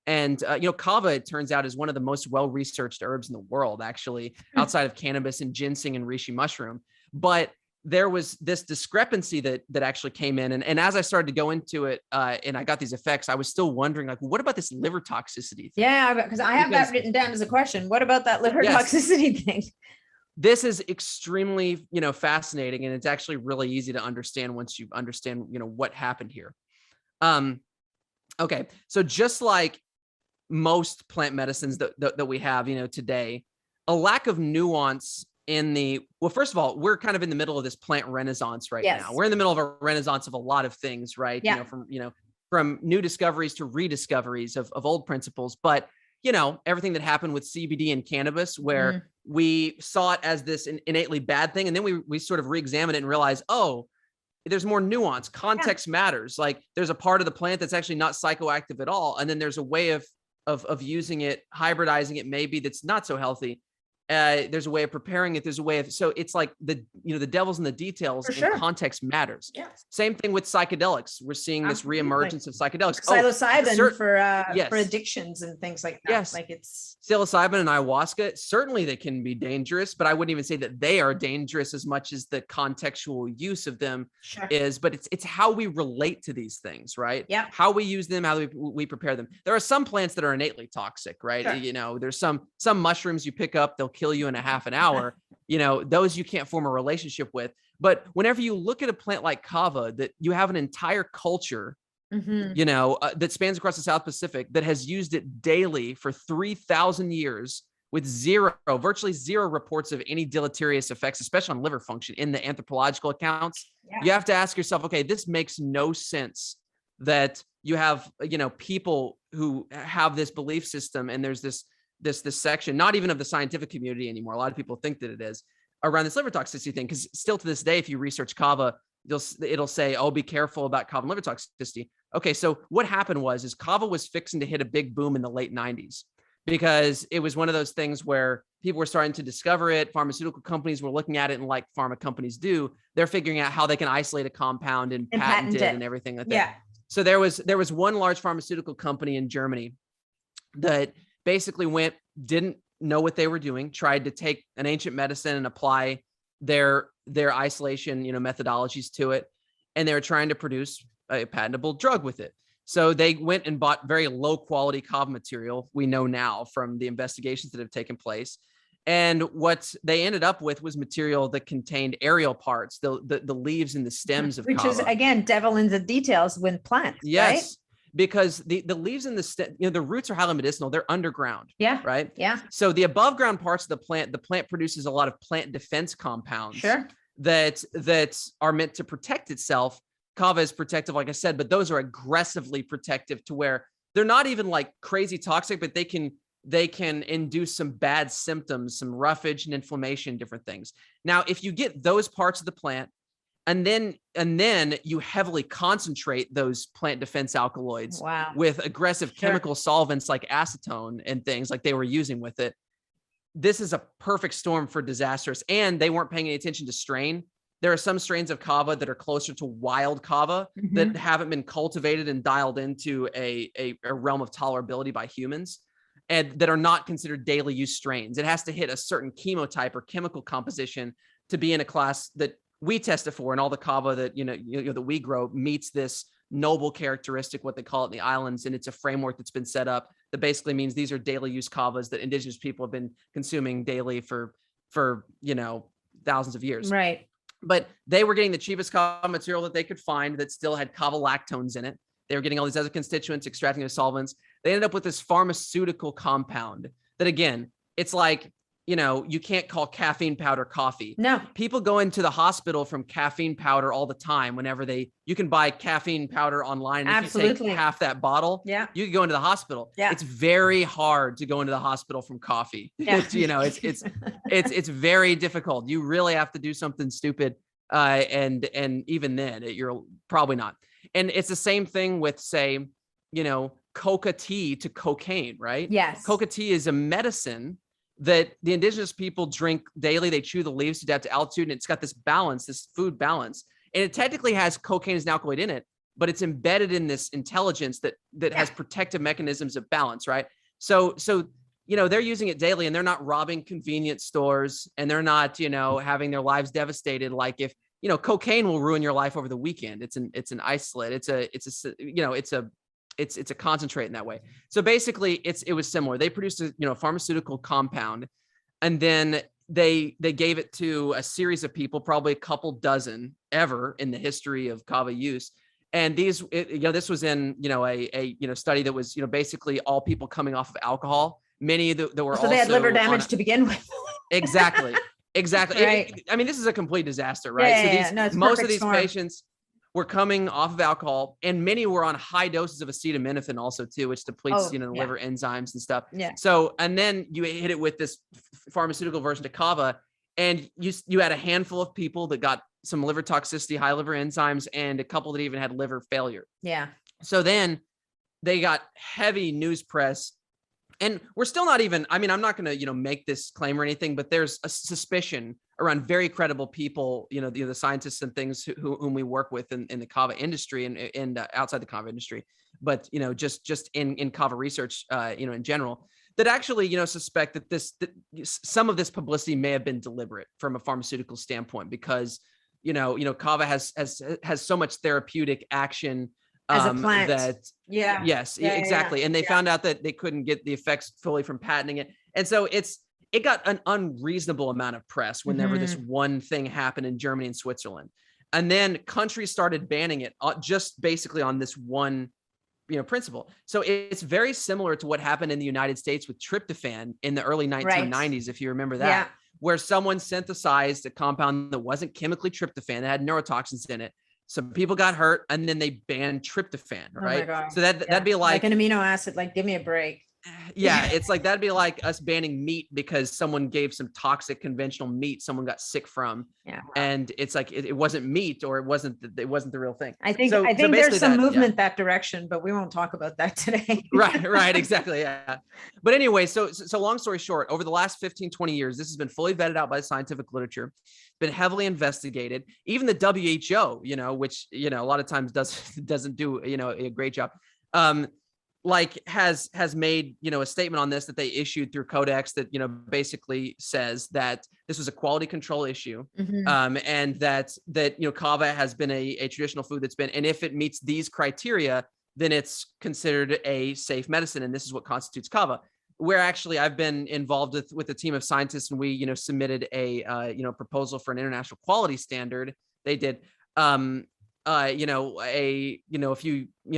And, kava, it turns out, is one of the most well-researched herbs in the world, actually, outside of cannabis and ginseng and reishi mushroom. But there was this discrepancy that actually came in. And as I started to go into it and I got these effects, I was still wondering, like, what about this liver toxicity thing? Yeah, because I have that written down as a question. What about that liver toxicity thing? This is extremely, fascinating. And it's actually really easy to understand once you understand, what happened here. Okay. So just like most plant medicines that we have, today, a lack of nuance first of all, we're kind of in the middle of this plant renaissance right now. We're in the middle of a renaissance of a lot of things, right? Yeah. From new discoveries to rediscoveries of old principles. But, everything that happened with CBD and cannabis, where we saw it as this innately bad thing. And then we sort of re-examined it and realized, oh, there's more nuance. Context matters. Like there's a part of the plant that's actually not psychoactive at all. And then there's a way of using it, hybridizing it maybe, that's not so healthy. There's a way of preparing it. There's a way of, so it's like the devil's in the details, and context matters. Yes. Same thing with psychedelics. We're seeing this reemergence of psychedelics. Psilocybin for addictions and things like that. Yes. Like it's psilocybin and ayahuasca. Certainly they can be dangerous, but I wouldn't even say that they are dangerous as much as the contextual use of them is, but it's how we relate to these things, right? Yeah. How we use them, how we prepare them. There are some plants that are innately toxic, right? Sure. There's some mushrooms you pick up, they'll kill you in a half an hour. Those you can't form a relationship with. But whenever you look at a plant like kava, that you have an entire culture, that spans across the South Pacific, that has used it daily for 3,000 years with virtually zero reports of any deleterious effects, especially on liver function in the anthropological accounts. You have to ask yourself, okay, this makes no sense that you have, people who have this belief system, and there's this section, not even of the scientific community anymore. A lot of people think that it is, around this liver toxicity thing. Because still to this day, if you research kava, it'll say, oh, be careful about kava and liver toxicity. Okay, so what happened is kava was fixing to hit a big boom in the late 90s, because it was one of those things where people were starting to discover it. Pharmaceutical companies were looking at it, and like pharma companies do, they're figuring out how they can isolate a compound and patent it and everything like that. Yeah. So there was one large pharmaceutical company in Germany that basically didn't know what they were doing, tried to take an ancient medicine and apply their isolation, methodologies to it. And they were trying to produce a patentable drug with it. So they went and bought very low quality kava material, we know now from the investigations that have taken place. And what they ended up with was material that contained aerial parts, the leaves and the stems of kava. Which is, again, devil in the details with plants. Yes. Right? Because the leaves and the roots are highly medicinal. They're underground. Yeah. Right. Yeah. So the above ground parts of the plant produces a lot of plant defense compounds. Sure. That are meant to protect itself. Kava is protective, like I said, but those are aggressively protective to where they're not even like crazy toxic, but they can induce some bad symptoms, some roughage and inflammation, different things. Now, if you get those parts of the plant, and then you heavily concentrate those plant defense alkaloids with aggressive chemical solvents like acetone and things like they were using with it. This is a perfect storm for disastrous. And they weren't paying any attention to strain. There are some strains of kava that are closer to wild kava that haven't been cultivated and dialed into a realm of tolerability by humans, and that are not considered daily use strains. It has to hit a certain chemotype or chemical composition to be in a class that we tested for, and all the kava that that we grow meets this noble characteristic, what they call it in the islands, and it's a framework that's been set up that basically means these are daily use kavas that indigenous people have been consuming daily for thousands of years. Right. But they were getting the cheapest kava material that they could find that still had kava lactones in it. They were getting all these other constituents, extracting the solvents. They ended up with this pharmaceutical compound that, again, it's like, you can't call caffeine powder coffee. No. People go into the hospital from caffeine powder all the time. Whenever you can buy caffeine powder online. And Absolutely. If you take half that bottle, yeah, you can go into the hospital. Yeah. It's very hard to go into the hospital from coffee. Yeah. It's very difficult. You really have to do something stupid. And even then you're probably not. And it's the same thing with, say, coca tea to cocaine, right? Yes. Coca tea is a medicine that the indigenous people drink daily. They chew the leaves to adapt to altitude, and it's got this balance, this food balance. And it technically has cocaine as an alkaloid in it, but it's embedded in this intelligence that has protective mechanisms of balance, right? So they're using it daily, and they're not robbing convenience stores, and they're not, having their lives devastated. Like if, cocaine will ruin your life over the weekend. It's an isolate. It's a concentrate in that way. So basically it was similar. They produced a pharmaceutical compound, and then they gave it to a series of people, probably a couple dozen ever in the history of kava use. And this was in a study that was basically all people coming off of alcohol. Many that were so they had liver damage to begin with. Exactly. Right. This is a complete disaster, right? Most of these patients were coming off of alcohol, and many were on high doses of acetaminophen also too, which depletes, the liver enzymes and stuff. Yeah. So, and then you hit it with this pharmaceutical version to kava, and you had a handful of people that got some liver toxicity, high liver enzymes, and a couple that even had liver failure. Yeah. So then they got heavy news press. And we're still not even, I'm not going to, make this claim or anything, but there's a suspicion around very credible people, the scientists and things whom we work with in the kava industry and outside the kava industry, but, just in kava research, in general, that actually, suspect that some of this publicity may have been deliberate from a pharmaceutical standpoint, because, kava has so much therapeutic action as a plant. Exactly. Yeah. And they found out that they couldn't get the effects fully from patenting it. And so it got an unreasonable amount of press whenever this one thing happened in Germany and Switzerland. And then countries started banning it just basically on this one, principle. So it's very similar to what happened in the United States with tryptophan in the early 1990s, if you remember that, where someone synthesized a compound that wasn't chemically tryptophan, that had neurotoxins in it. Some people got hurt, and then they banned tryptophan, right? Oh my God. So that'd be like an amino acid, like, give me a break. Yeah, it's like that'd be like us banning meat because someone gave some toxic conventional meat someone got sick from. Yeah. And it's like it wasn't meat, or it wasn't the real thing. I think there's some movement that direction, but we won't talk about that today. Right, exactly. Yeah. But anyway, so long story short, over the last 15, 20 years, this has been fully vetted out by the scientific literature, been heavily investigated. Even the WHO, which, a lot of times doesn't do, a great job. Has made, a statement on this that they issued through Codex that, basically says that this was a quality control issue. And that kava has been a traditional food that's been, and if it meets these criteria, then it's considered a safe medicine. And this is what constitutes kava. Where actually I've been involved with a team of scientists, and we, submitted a, proposal for an international quality standard. They did, a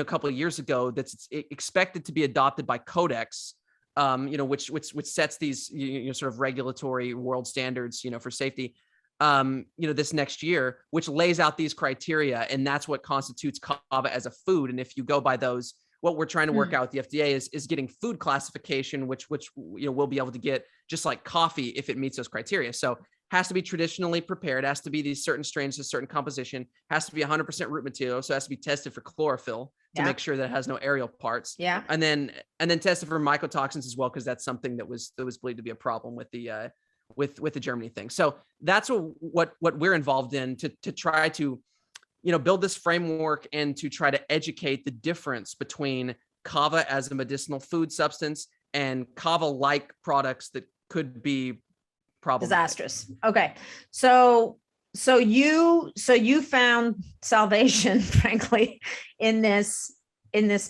couple of years ago that's expected to be adopted by Codex, which sets these sort of regulatory world standards, for safety, this next year, which lays out these criteria, and that's what constitutes kava as a food. And if you go by those, what we're trying to work out with the FDA is getting food classification, which we'll be able to get just like coffee if it meets those criteria. So has to be traditionally prepared, has to be these certain strains, a certain composition, has to be 100% root material. So it has to be tested for chlorophyll to make sure that it has no aerial parts. Yeah. And then tested for mycotoxins as well, because that's something that was believed to be a problem with the with the Germany thing. So that's what we're involved in to try to, build this framework and to try to educate the difference between Kava as a medicinal food substance and Kava-like products that could be problematic. Disastrous. Okay. So you found salvation, frankly, in this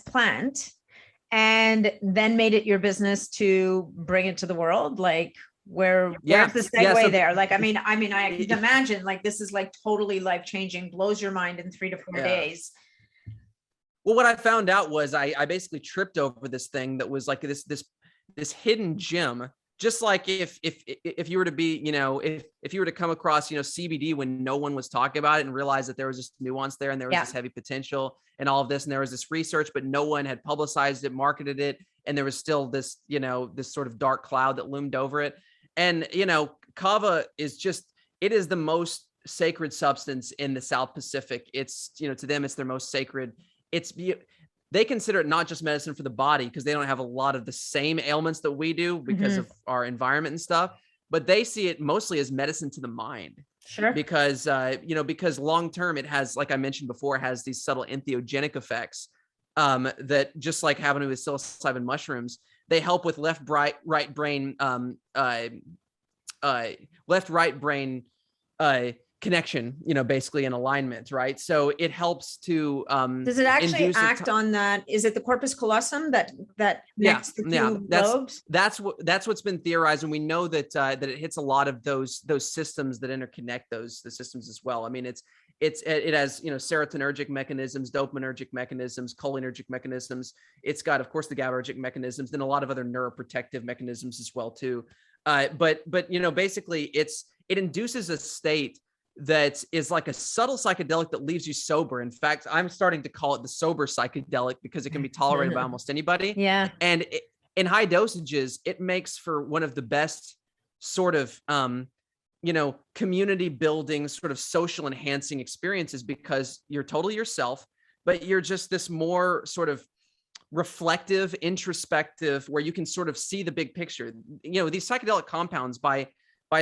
plant, and then made it your business to bring it to the world. Like, where's the segue there? Like, I mean, I can imagine, like, this is like totally life-changing, blows your mind in 3 to 4 days. Well, what I found out was I basically tripped over this thing that was like this hidden gem. Just like if you were to be, if you were to come across, CBD when no one was talking about it and realize that there was this nuance there and there was this heavy potential and all of this, and there was this research, but no one had publicized it, marketed it. And there was still this, this sort of dark cloud that loomed over it. And, Kava is it is the most sacred substance in the South Pacific. It's, to them, it's their most sacred. They consider it not just medicine for the body because they don't have a lot of the same ailments that we do because of our environment and stuff, but they see it mostly as medicine to the mind. Sure. Because, because long-term it has, like I mentioned before, has these subtle entheogenic effects that, just like happening with psilocybin mushrooms, they help with left-right brain connection, basically in alignment, right? So it helps to does it actually act on that? Is it the corpus callosum that connects the two lobes? That's what's been theorized, and we know that that it hits a lot of those systems that interconnect the systems as well. I mean, it has serotonergic mechanisms, dopaminergic mechanisms, cholinergic mechanisms. It's got, of course, the GABAergic mechanisms, then a lot of other neuroprotective mechanisms as well too. But basically it induces a state that is like a subtle psychedelic that leaves you sober. In fact, I'm starting to call it the sober psychedelic because it can be tolerated by almost anybody. Yeah. And in high dosages, it makes for one of the best sort of, community building, sort of social enhancing experiences, because you're totally yourself, but you're just this more sort of reflective, introspective, where you can sort of see the big picture. These psychedelic compounds, by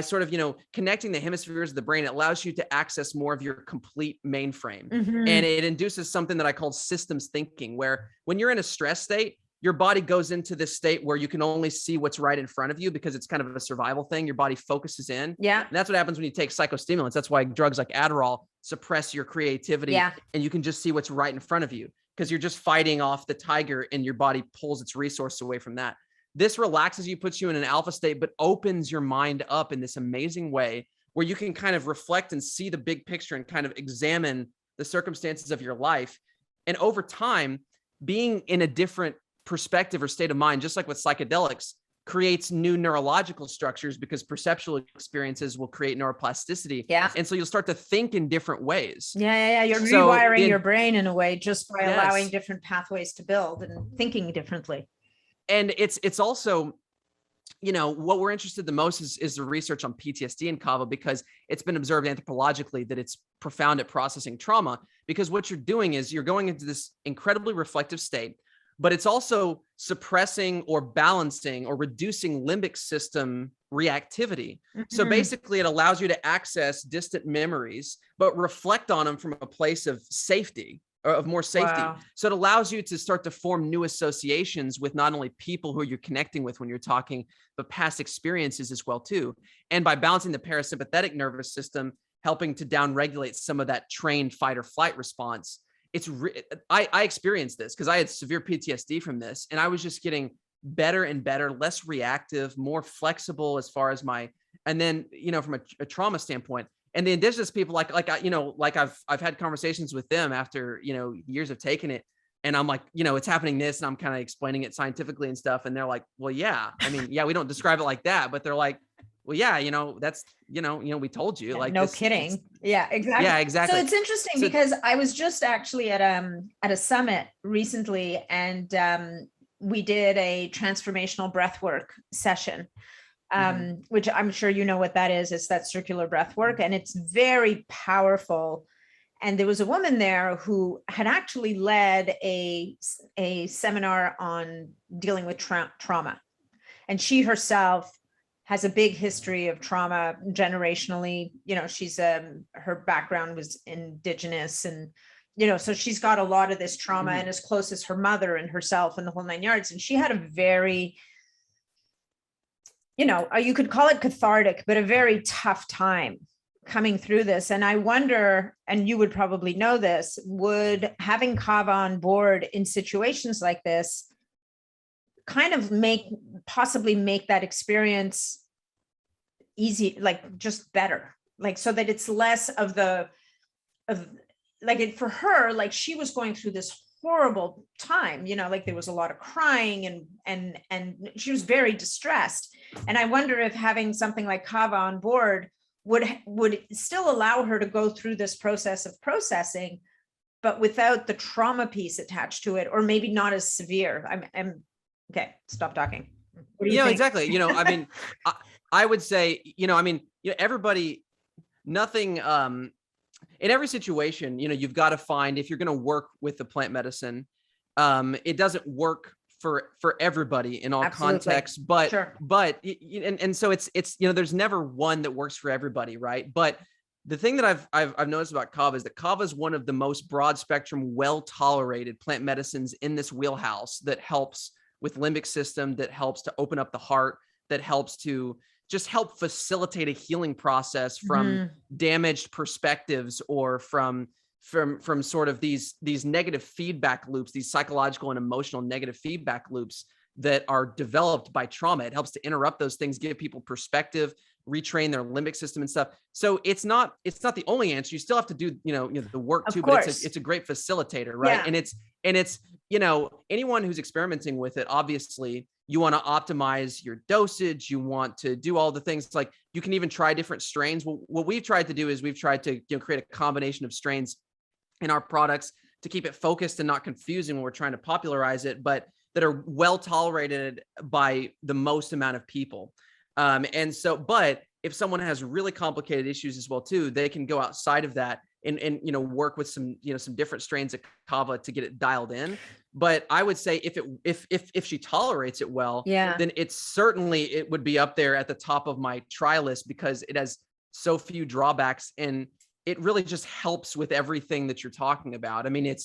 sort of, connecting the hemispheres of the brain, it allows you to access more of your complete mainframe. Mm-hmm. And it induces something that I call systems thinking, where when you're in a stress state, your body goes into this state where you can only see what's right in front of you because it's kind of a survival thing. Your body focuses in. Yeah. And that's what happens when you take psychostimulants. That's why drugs like Adderall suppress your creativity. Yeah. And you can just see what's right in front of you because you're just fighting off the tiger and your body pulls its resources away from that. This relaxes you, puts you in an alpha state, but opens your mind up in this amazing way where you can kind of reflect and see the big picture and kind of examine the circumstances of your life. And over time, being in a different perspective or state of mind, just like with psychedelics, creates new neurological structures because perceptual experiences will create neuroplasticity. Yeah. And so you'll start to think in different ways. Yeah. You're rewiring your brain in a way just by allowing different pathways to build and thinking differently. And it's also, what we're interested the most is the research on PTSD in Kava, because it's been observed anthropologically that it's profound at processing trauma, because what you're doing is you're going into this incredibly reflective state, but it's also suppressing or balancing or reducing limbic system reactivity. Mm-hmm. So basically it allows you to access distant memories, but reflect on them from a place of safety, or of more safety. Wow. So it allows you to start to form new associations with not only people who you're connecting with when you're talking, but past experiences as well too. And by balancing the parasympathetic nervous system, helping to downregulate some of that trained fight or flight response. I experienced this because I had severe PTSD from this, and I was just getting better and better, less reactive, more flexible as far as and then, from a trauma standpoint. And the indigenous people, I've had conversations with them after, years of taking it. And I'm like, it's happening this, and I'm kind of explaining it scientifically and stuff. And they're like, well, yeah, I mean, yeah, we don't describe it like that, but they're like, well, yeah, that's, we told you, like, no kidding. Yeah, exactly. Yeah, exactly. So it's interesting because I was just actually at a summit recently, and we did a transformational breathwork session. Which I'm sure you know what that is. It's that circular breath work, and it's very powerful. And there was a woman there who had actually led a seminar on dealing with trauma. And she herself has a big history of trauma generationally. She's her background was indigenous, and so she's got a lot of this trauma, and as close as her mother and herself and the whole nine yards. And she had a very, you could call it cathartic, but a very tough time coming through this. And I wonder, and you would probably know this, would having Kava on board in situations like this kind of possibly make that experience easy, like just better, like so that it's less of for her, like she was going through this horrible time, like there was a lot of crying and she was very distressed. And I wonder if having something like Kava on board would still allow her to go through this process of processing, but without the trauma piece attached to it, or maybe not as severe. I'm okay. Stop talking. Exactly. I mean, I would say, everybody, nothing, in every situation, you've got to find, if you're going to work with the plant medicine, it doesn't work for everybody in all contexts, but, sure. And so it's, there's never one that works for everybody. Right. But the thing that I've noticed about Kava is that Kava is one of the most broad spectrum, well-tolerated plant medicines in this wheelhouse that helps with limbic system, that helps to open up the heart, that helps to just help facilitate a healing process from damaged perspectives, or from sort of these negative feedback loops, these psychological and emotional negative feedback loops that are developed by trauma. It helps to interrupt those things, give people perspective, retrain their limbic system and stuff. So it's not the only answer. You still have to do, the work too, but it's a great facilitator, right? Yeah. And it's, anyone who's experimenting with it, obviously you want to optimize your dosage. You want to do all the things, like you can even try different strains. Well, what we've tried to do is we've tried to create a combination of strains in our products to keep it focused and not confusing when we're trying to popularize it, but that are well tolerated by the most amount of people. And so, but if someone has really complicated issues as well too, they can go outside of that and work with some different strains of Kava to get it dialed in. But I would say if she tolerates it well, then it would be up there at the top of my try list, because it has so few drawbacks and it really just helps with everything that you're talking about. I mean, and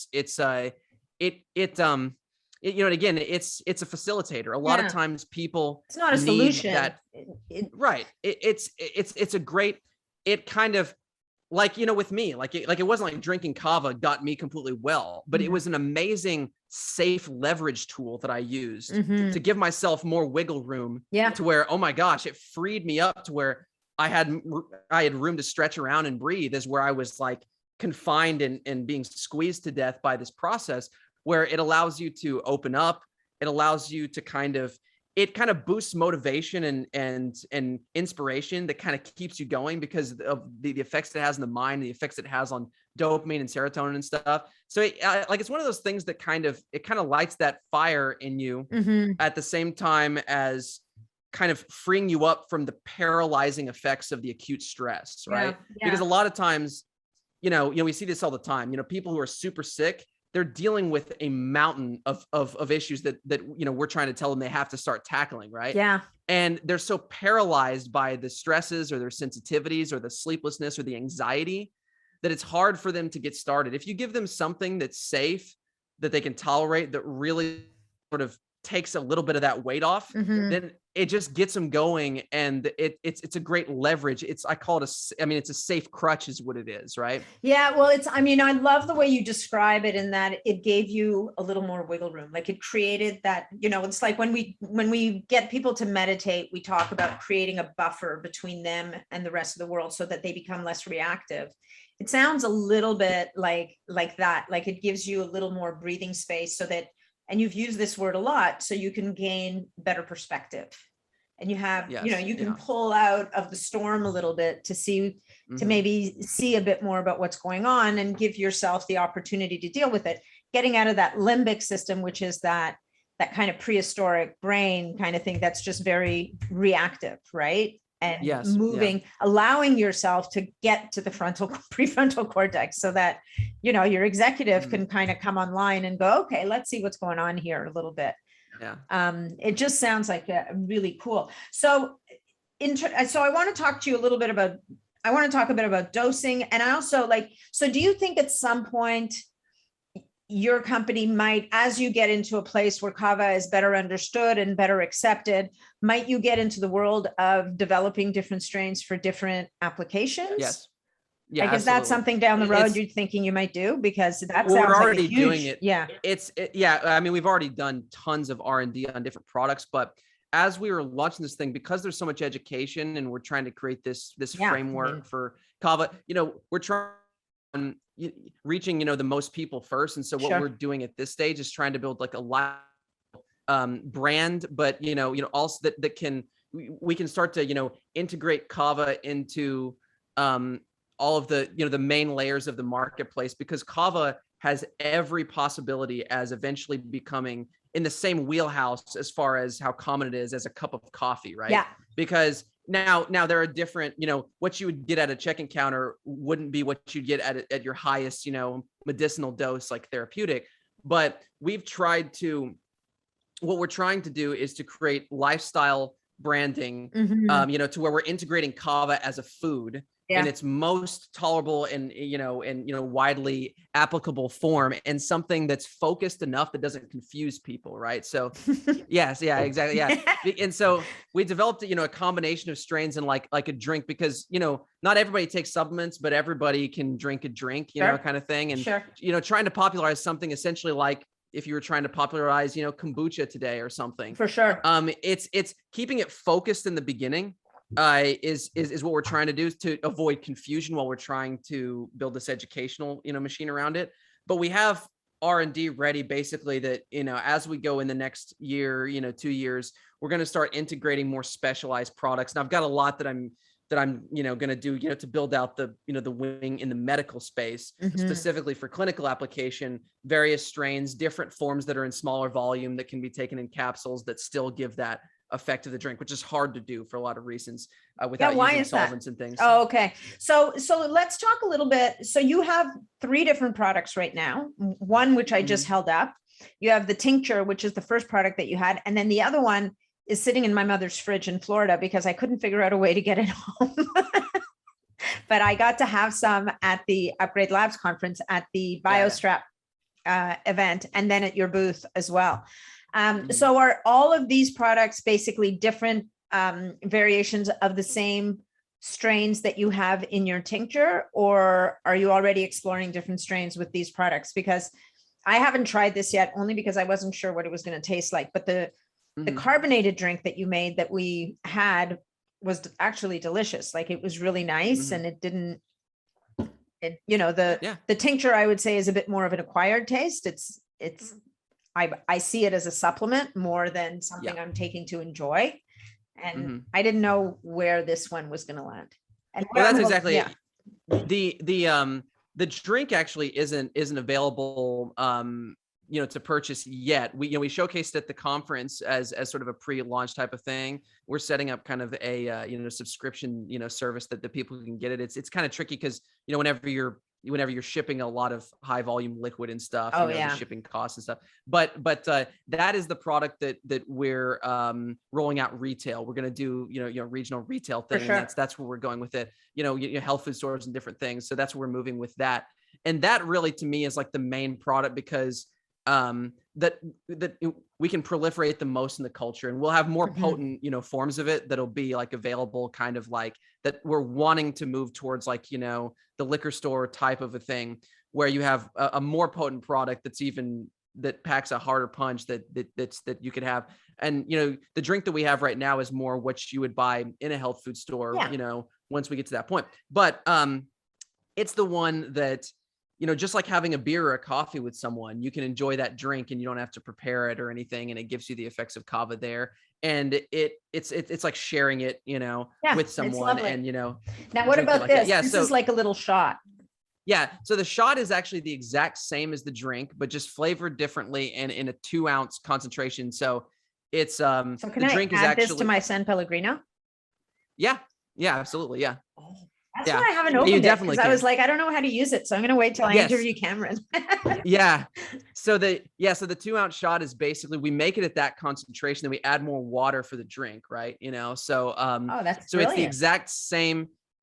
again, it's a facilitator. A lot of times people, it's not a solution. Right. It's a great, it kind of like, with me, like it wasn't like drinking Kava got me completely well, but it was an amazing, safe leverage tool that I used to give myself more wiggle room to where, oh my gosh, it freed me up to where I had room to stretch around and breathe, as where I was like confined and being squeezed to death by this process, where it allows you to open up. It allows you to it kind of boosts motivation and inspiration that kind of keeps you going because of the effects it has in the mind, the effects it has on dopamine and serotonin and stuff. So it's one of those things that kind of lights that fire in you at the same time as kind of freeing you up from the paralyzing effects of the acute stress, right? Yeah. Because a lot of times, we see this all the time, people who are super sick, they're dealing with a mountain of issues that we're trying to tell them they have to start tackling, right? Yeah. And they're so paralyzed by the stresses or their sensitivities or the sleeplessness or the anxiety that it's hard for them to get started. If you give them something that's safe, that they can tolerate, that really sort of takes a little bit of that weight off, then it just gets them going. And it's a great leverage. I call it it's a safe crutch is what it is. Right. Yeah. Well, I love the way you describe it, in that it gave you a little more wiggle room. Like it created that, it's like when we get people to meditate, we talk about creating a buffer between them and the rest of the world so that they become less reactive. It sounds a little bit like that, like it gives you a little more breathing space so that, and you've used this word a lot, so you can gain better perspective, and you have, you can pull out of the storm a little bit to see, to maybe see a bit more about what's going on and give yourself the opportunity to deal with it, getting out of that limbic system, which is that kind of prehistoric brain kind of thing that's just very reactive, right? And moving, allowing yourself to get to the prefrontal cortex so that, your executive can kind of come online and go, okay, let's see what's going on here a little bit. Yeah. It just sounds like really cool. So so I want to talk to you a little bit about, I want to talk a bit about dosing. And I also like, so do you think at some point your company might, as you get into a place where Kava is better understood and better accepted, might you get into the world of developing different strains for different applications? Yes. Yeah. Like, is that absolutely. something down the road you're thinking you might do? Because that Well, sounds we're like already a huge, doing it. yeah. Yeah. I mean, we've already done tons of R&D on different products, but as we were launching this thing, because there's so much education and we're trying to create this Yeah, framework for Kava, we're trying reaching, the most people first. And so what Sure. we're doing at this stage is trying to build like a live brand, but also that can, we can start to integrate Kava into all of the the main layers of the marketplace, because Kava has every possibility as eventually becoming in the same wheelhouse as far as how common it is as a cup of coffee, right? Yeah. Because now there are different, what you would get at a check-in counter wouldn't be what you'd get at your highest, medicinal dose like therapeutic. But what we're trying to do is to create lifestyle branding, Mhm. to where we're integrating Kava as a food Yeah. in its most tolerable and widely applicable form, and something that's focused enough that doesn't confuse people, right? So yes, yeah, exactly, yeah. And so we developed a combination of strains and like a drink, because not everybody takes supplements, but everybody can drink a drink, Sure. kind of thing. And Sure. trying to popularize something essentially like if you were trying to popularize kombucha today or something. For sure. It's keeping it focused in the beginning is what we're trying to do, is to avoid confusion while we're trying to build this educational machine around it. But we have R&D ready, basically, that as we go in the next year, 2 years, we're going to start integrating more specialized products. And I've got a lot that I'm going to do to build out the the wing in the medical space, specifically for clinical application, various strains, different forms that are in smaller volume that can be taken in capsules that still give that effect of the drink, which is hard to do for a lot of reasons without using solvents and things. Oh, okay. So let's talk a little bit. So you have 3 different products right now. One, which I just held up. You have the tincture, which is the first product that you had. And then the other one is sitting in my mother's fridge in Florida because I couldn't figure out a way to get it home. But I got to have some at the Upgrade Labs conference at the BioStrap event, and then at your booth as well. So are all of these products basically different variations of the same strains that you have in your tincture, or are you already exploring different strains with these products? Because I haven't tried this yet, only because I wasn't sure what it was going to taste like. But the carbonated drink that you made that we had was actually delicious. Like, it was really nice, and it didn't, the tincture, I would say, is a bit more of an acquired taste. I see it as a supplement more than something I'm taking to enjoy. And I didn't know where this one was going to land. And well, that's exactly it. The drink actually isn't available to purchase yet. We showcased at the conference as sort of a pre-launch type of thing. We're setting up kind of a subscription service that the people can get it. It's kind of tricky because whenever you're shipping a lot of high volume liquid and stuff, the shipping costs and stuff. But that is the product that we're rolling out retail. We're going to do regional retail thing, and that's where we're going with it. Health food stores and different things. So that's where we're moving with that. And that really, to me, is like the main product, because that we can proliferate the most in the culture, and we'll have more potent forms of it that'll be like available, kind of like that we're wanting to move towards, like the liquor store type of a thing, where you have a more potent product that packs a harder punch that you could have. And the drink that we have right now is more what you would buy in a health food store, once we get to that point. But it's the one that just like having a beer or a coffee with someone, you can enjoy that drink and you don't have to prepare it or anything, and it gives you the effects of Kava there. And it's like sharing it, with someone. And now, what about like this? This is like a little shot. Yeah. So the shot is actually the exact same as the drink, but just flavored differently and in a 2-ounce concentration. So it's so can the drink I add this to my San Pellegrino? Yeah. Yeah, absolutely. Yeah. Oh, That's why I haven't opened it, because I was like, I don't know how to use it, so I'm going to wait till I interview Cameron. Yeah. So the 2-ounce shot is basically, we make it at that concentration, then we add more water for the drink, right? So that's so brilliant.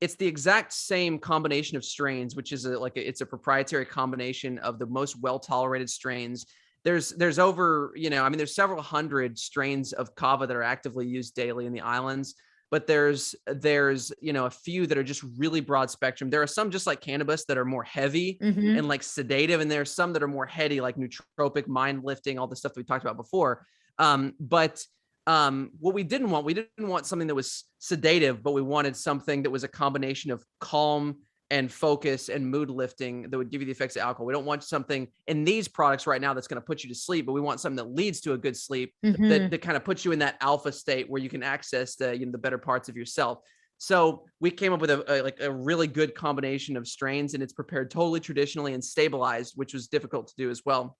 it's the exact same combination of strains, which is it's a proprietary combination of the most well-tolerated strains. There's over, there's several hundred strains of kava that are actively used daily in the islands, but there's a few that are just really broad spectrum. There are some, just like cannabis, that are more heavy and like sedative, and there's some that are more heady, like nootropic, mind lifting, all the stuff that we talked about before. But what we didn't want something that was sedative, but we wanted something that was a combination of calm and focus and mood lifting that would give you the effects of alcohol. We don't want something in these products right now that's going to put you to sleep, but we want something that leads to a good sleep, that kind of puts you in that alpha state where you can access the better parts of yourself. So we came up with a really good combination of strains, and it's prepared totally traditionally and stabilized, which was difficult to do as well,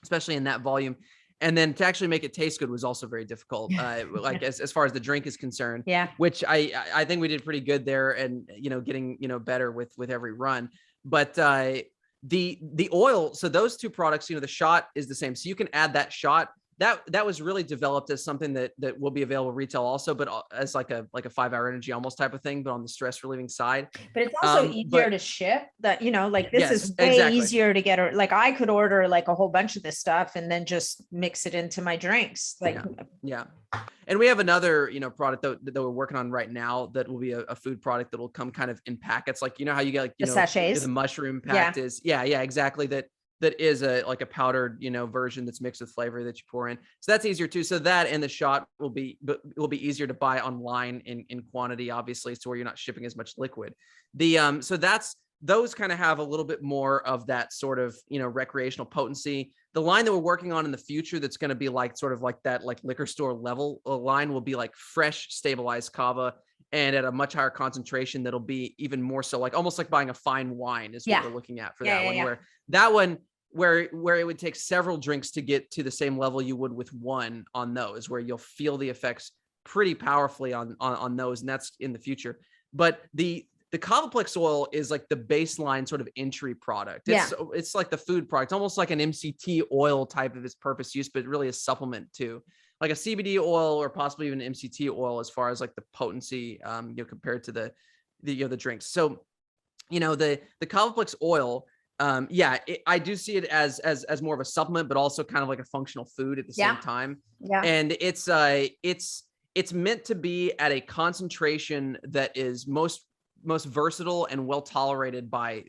especially in that volume. And then to actually make it taste good was also very difficult, as far as the drink is concerned. Yeah. Which I think we did pretty good there, and getting better with every run. But the oil, so those two products, the shot is the same, so you can add that shot. That was really developed as something that will be available retail also, but as like a 5-hour energy almost type of thing, but on the stress relieving side. But it's also easier to ship. That this is way easier to get. Like I could order like a whole bunch of this stuff and then just mix it into my drinks. Yeah. And we have another product that we're working on right now that will be a food product that will come kind of in packets, like how you get like the sachets, the mushroom pack is exactly that is a powdered version that's mixed with flavor that you pour in, so that's easier too. So that and the shot will be easier to buy online in quantity, obviously, so where you're not shipping as much liquid. So those kind of have a little bit more of that sort of recreational potency. The line that we're working on in the future that's going to be like sort of like that like liquor store level line will be like fresh stabilized kava, and at a much higher concentration that'll be even more so like almost like buying a fine wine is what we're looking at for that one. Where that one, where it would take several drinks to get to the same level you would with one on those, where you'll feel the effects pretty powerfully on those, and that's in the future. But the Kavaplex oil is like the baseline sort of entry product. It's like the food product, almost like an MCT oil type of its purpose use, but really a supplement to like a CBD oil or possibly even MCT oil as far as like the potency, compared to the drinks. So, the Kavaplex oil, I do see it as more of a supplement, but also kind of like a functional food at the same time. Yeah. And it's meant to be at a concentration that is most versatile and well tolerated by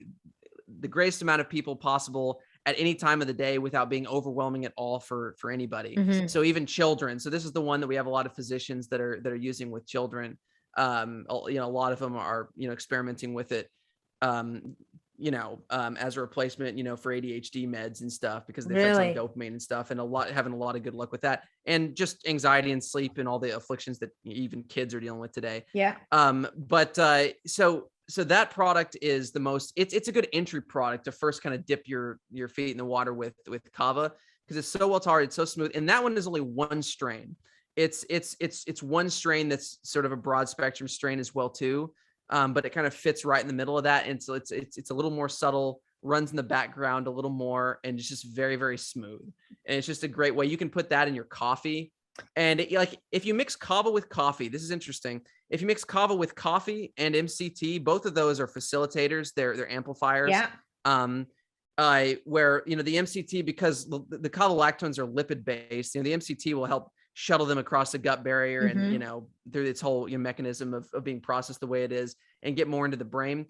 the greatest amount of people possible at any time of the day without being overwhelming at all for anybody. So even children. So this is the one that we have a lot of physicians that are using with children. A lot of them are, experimenting with it, as a replacement, for ADHD meds and stuff, because they affect on dopamine and stuff, and having a lot of good luck with that, and just anxiety and sleep and all the afflictions that even kids are dealing with today. Yeah. So that product is the most, it's a good entry product to first kind of dip your feet in the water with kava, because it's so well tolerated, so smooth. And that one is only one strain. It's one strain that's sort of a broad spectrum strain as well too. But it kind of fits right in the middle of that. And so it's a little more subtle, runs in the background a little more, and it's just very, very smooth. And it's just a great way. You can put that in your coffee. And if you mix kava with coffee, this is interesting. If you mix kava with coffee and MCT, both of those are facilitators. They're amplifiers. Yeah. Where, the MCT, because the kava lactones are lipid based, the MCT will help shuttle them across the gut barrier and, through its whole mechanism of being processed the way it is, and get more into the brain.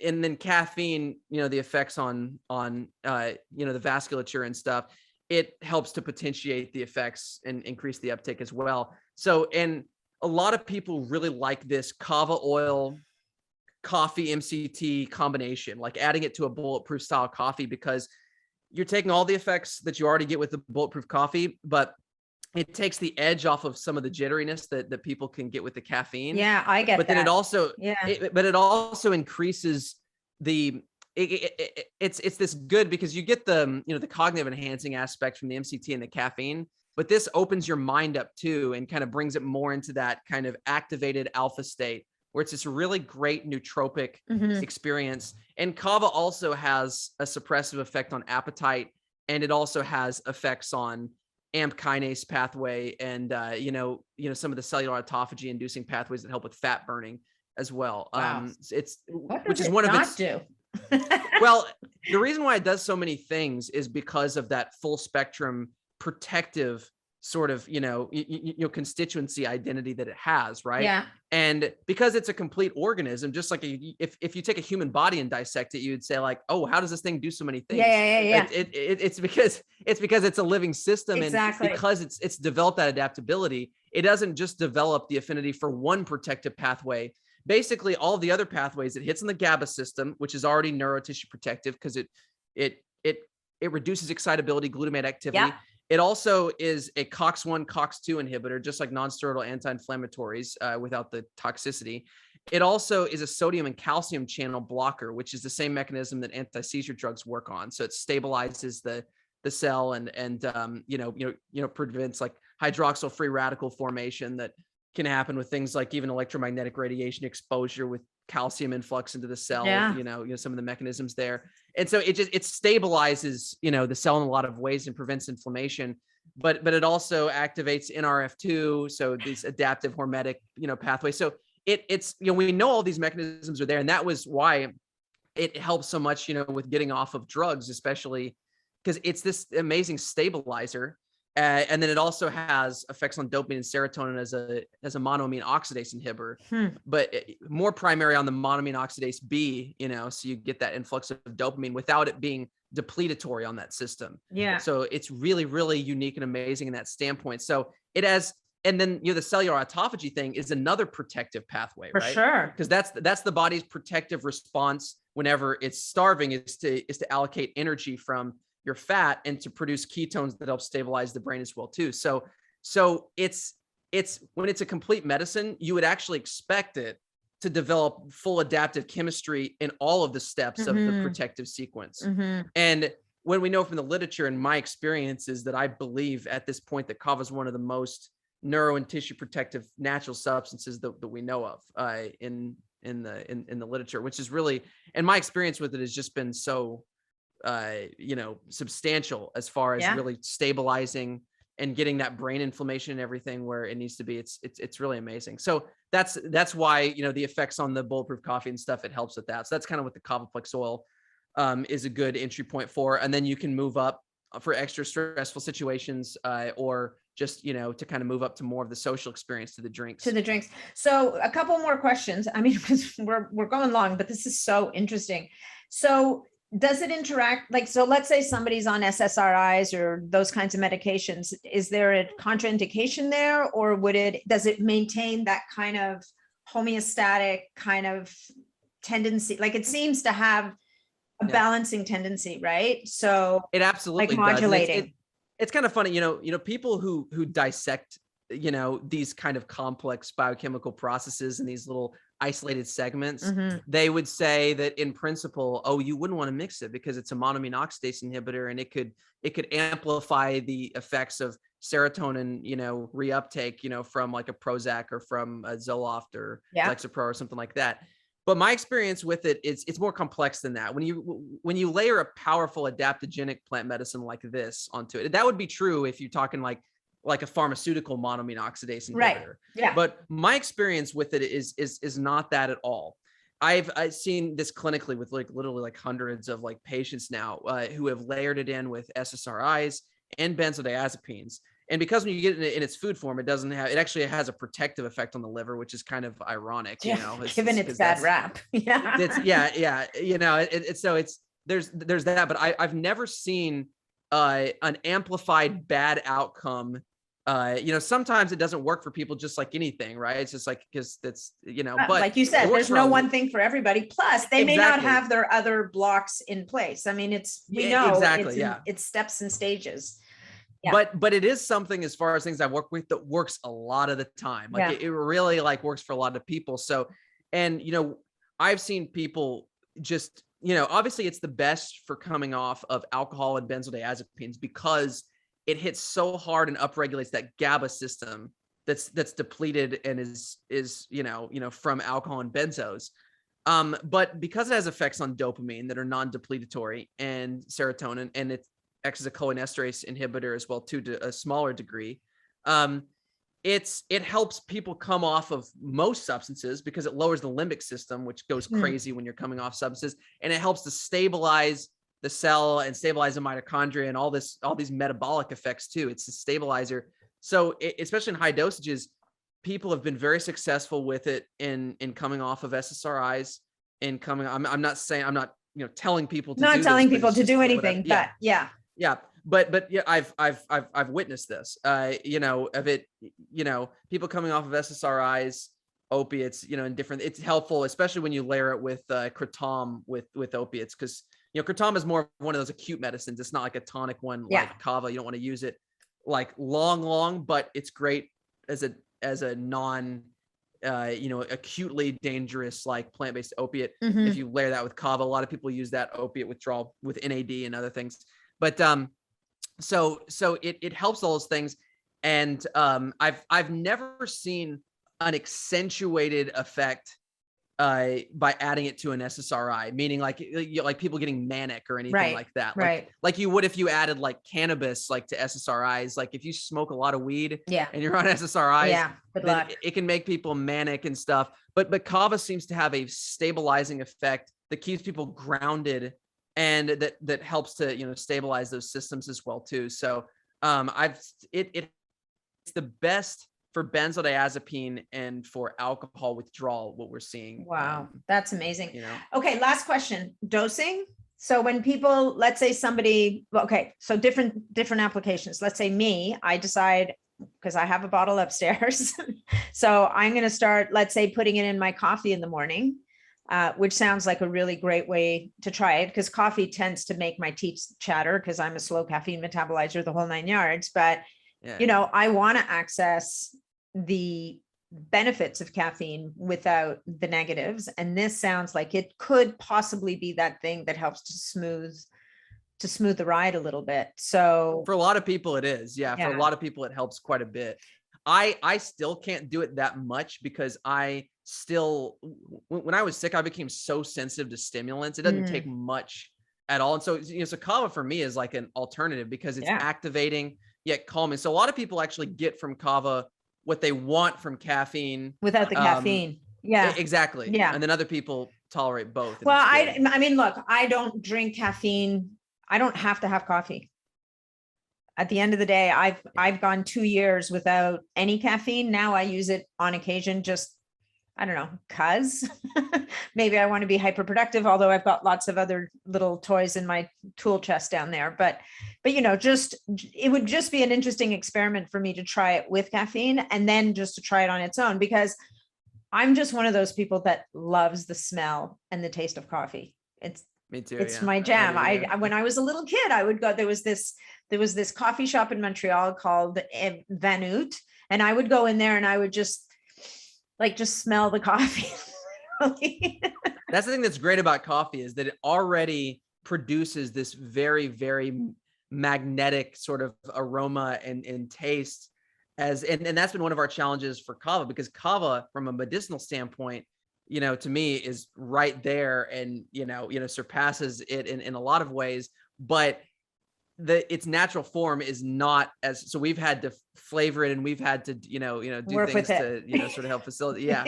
And then caffeine, the effects on the vasculature and stuff, it helps to potentiate the effects and increase the uptake as well. So, and a lot of people really like this kava oil coffee MCT combination, like adding it to a bulletproof style coffee, because you're taking all the effects that you already get with the bulletproof coffee, but it takes the edge off of some of the jitteriness that people can get with the caffeine. Yeah, I get but that. Then it also, it also increases it's this good, because you get the cognitive enhancing aspect from the MCT and the caffeine, but this opens your mind up too, and kind of brings it more into that kind of activated alpha state, where it's this really great nootropic Mhm. experience. And Kava also has a suppressive effect on appetite, and it also has effects on AMP kinase pathway and some of the cellular autophagy inducing pathways that help with fat burning as well. Wow. It's What which does is it one of not its do? well, the reason why it does so many things is because of that full spectrum protective sort of, constituency identity that it has, right? Yeah. And because it's a complete organism, just like if you take a human body and dissect it, you'd say like, oh, how does this thing do so many things? Yeah. It's because it's a living system, Exactly. and because it's developed that adaptability, it doesn't just develop the affinity for one protective pathway. Basically, all the other pathways, it hits in the GABA system, which is already neurotissue protective because it reduces excitability, glutamate activity. Yeah. It also is a COX-1, COX-2 inhibitor, just like nonsteroidal anti-inflammatories without the toxicity. It also is a sodium and calcium channel blocker, which is the same mechanism that anti-seizure drugs work on. So it stabilizes the cell and prevents like hydroxyl free radical formation that can happen with things like even electromagnetic radiation exposure with calcium influx into the cell. Yeah. Some of the mechanisms there. And so it stabilizes, the cell in a lot of ways and prevents inflammation, but it also activates NRF2. So these adaptive hormetic, pathways. So it's, we know all these mechanisms are there. And that was why it helps so much, with getting off of drugs, especially because it's this amazing stabilizer. And then it also has effects on dopamine and serotonin as a monoamine oxidase inhibitor, but more primary on the monoamine oxidase B, so you get that influx of dopamine without it being depletatory on that system. Yeah. So it's really, really unique and amazing in that standpoint. So it has, and then, the cellular autophagy thing is another protective pathway, For right? sure. Because that's the body's protective response whenever it's starving is to allocate energy from your fat and to produce ketones that help stabilize the brain as well too. So it's when it's a complete medicine, you would actually expect it to develop full adaptive chemistry in all of the steps of the protective sequence. And when we know from the literature and my experience is that I believe at this point that Kava is one of the most neuro and tissue protective natural substances that we know of in the literature, which is really, and my experience with it has just been so substantial as far as really stabilizing and getting that brain inflammation and everything where it needs to be. It's really amazing. So that's why, the effects on the bulletproof coffee and stuff, it helps with that. So that's kind of what the Kavaplex oil is a good entry point for. And then you can move up for extra stressful situations or just, to kind of move up to more of the social experience to the drinks. So a couple more questions. I mean, because we're going long, but this is so interesting. So does it interact? So let's say somebody's on SSRIs or those kinds of medications. Is there a contraindication there, or does it maintain that kind of homeostatic kind of tendency? Like it seems to have a balancing tendency, right? So it absolutely like modulating. does. It's kind of funny, people who dissect, these kind of complex biochemical processes in these little isolated segments, they would say that in principle, you wouldn't want to mix it because it's a monoamine oxidase inhibitor and it could amplify the effects of serotonin, reuptake, from like a Prozac or from a Zoloft or Lexapro or something like that. But my experience with it is it's more complex than that. When you layer a powerful adaptogenic plant medicine like this onto it, that would be true if you're talking like a pharmaceutical monoamine oxidase inhibitor. Right. Yeah. But my experience with it is not that at all. I've seen this clinically with literally hundreds of patients now who have layered it in with SSRIs and benzodiazepines. And because when you get it in its food form, it actually has a protective effect on the liver, which is kind of ironic, given its bad rap. There's that, but I've never seen an amplified bad outcome. Sometimes it doesn't work for people just like anything, right? It's just because that's, but like you said, there's no one thing for everybody. Plus they may not have their other blocks in place. I mean, it's steps and stages. Yeah. But it is something as far as things I've worked with that works a lot of the time. It really works for a lot of people. So, and, I've seen people just, obviously it's the best for coming off of alcohol and benzodiazepines because it hits so hard and upregulates that GABA system that's depleted and is from alcohol and benzos. But because it has effects on dopamine that are non-depletatory and serotonin, and it acts as a cholinesterase inhibitor as well too, to a smaller degree, it helps people come off of most substances because it lowers the limbic system, which goes crazy when you're coming off substances, and it helps to stabilize the cell and stabilize the mitochondria and all these metabolic effects too. It's a stabilizer. So especially in high dosages, people have been very successful with it in coming off of SSRIs and coming. I'm not saying, I'm not telling people to not do telling this, people to do anything, but yeah. But yeah, I've witnessed this, of it, people coming off of SSRIs, opiates, in different, it's helpful, especially when you layer it with kratom with opiates. Cause kratom is more of one of those acute medicines. It's not like a tonic one, like Kava. You don't want to use it like long, but it's great as a non, acutely dangerous, like plant-based opiate. If you layer that with Kava, a lot of people use that opiate withdrawal with NAD and other things. But so it helps all those things. And I've never seen an accentuated effect by adding it to an SSRI, meaning like people getting manic or anything like that. Like you would if you added like cannabis like to SSRIs. Like if you smoke a lot of weed and you're on SSRIs, then it can make people manic and stuff. But Kava seems to have a stabilizing effect that keeps people grounded, and that helps to stabilize those systems as well too. So it's the best for benzodiazepine and for alcohol withdrawal, what we're seeing. Wow, that's amazing. Okay, last question. Dosing. So when people, let's say somebody, okay, so different applications. Let's say me, I decide, because I have a bottle upstairs. So I'm going to start, let's say, putting it in my coffee in the morning, which sounds like a really great way to try it, because coffee tends to make my teeth chatter because I'm a slow caffeine metabolizer, the whole 9 yards. But I want to access the benefits of caffeine without the negatives. And this sounds like it could possibly be that thing that helps to smooth the ride a little bit. So for a lot of people it is. For a lot of people, it helps quite a bit. I still can't do it that much because when I was sick, I became so sensitive to stimulants. It doesn't take much at all. And so Kava for me is like an alternative because it's activating yet calming. So a lot of people actually get from Kava what they want from caffeine without the caffeine. Exactly. And then other people tolerate both. Well, I mean, look, I don't drink caffeine. I don't have to have coffee. At the end of the day, I've gone 2 years without any caffeine. Now I use it on occasion, just, I don't know, cause maybe I want to be hyperproductive, although I've got lots of other little toys in my tool chest down there. But it would just be an interesting experiment for me to try it with caffeine and then just to try it on its own, because I'm just one of those people that loves the smell and the taste of coffee. Me too. It's my jam. When I was a little kid, I would go, there was this coffee shop in Montreal called Van Oot, and I would go in there and I would just smell the coffee. That's the thing that's great about coffee, is that it already produces this very, very magnetic sort of aroma and taste, and that's been one of our challenges for Kava, because Kava from a medicinal standpoint, to me is right there and, surpasses it in a lot of ways, but its natural form is not as, so we've had to flavor it and we've had to, do work things to, it. sort of help facilitate. Yeah.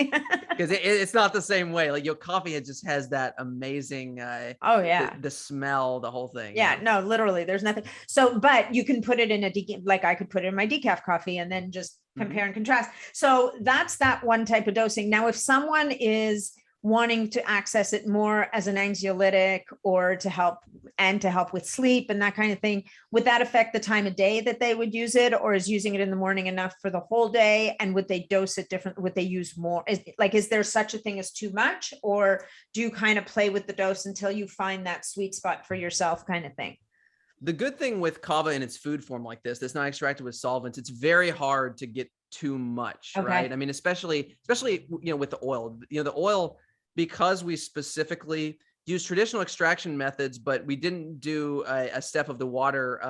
Because it's not the same way. Like your coffee, it just has that amazing, the smell, the whole thing. Yeah, no, literally there's nothing. So, but you can put it in like I could put it in my decaf coffee and then just compare and contrast. So that's that one type of dosing. Now, if someone is wanting to access it more as an anxiolytic or to help with sleep and that kind of thing, would that affect the time of day that they would use it, or is using it in the morning enough for the whole day? And would they dose it different? Would they use more? Is there such a thing as too much, or do you kind of play with the dose until you find that sweet spot for yourself kind of thing? The good thing with Kava in its food form like this, that's not extracted with solvents, it's very hard to get too much, right? I mean, especially, with the oil, the oil, because we specifically use traditional extraction methods, but we didn't do a step of the water,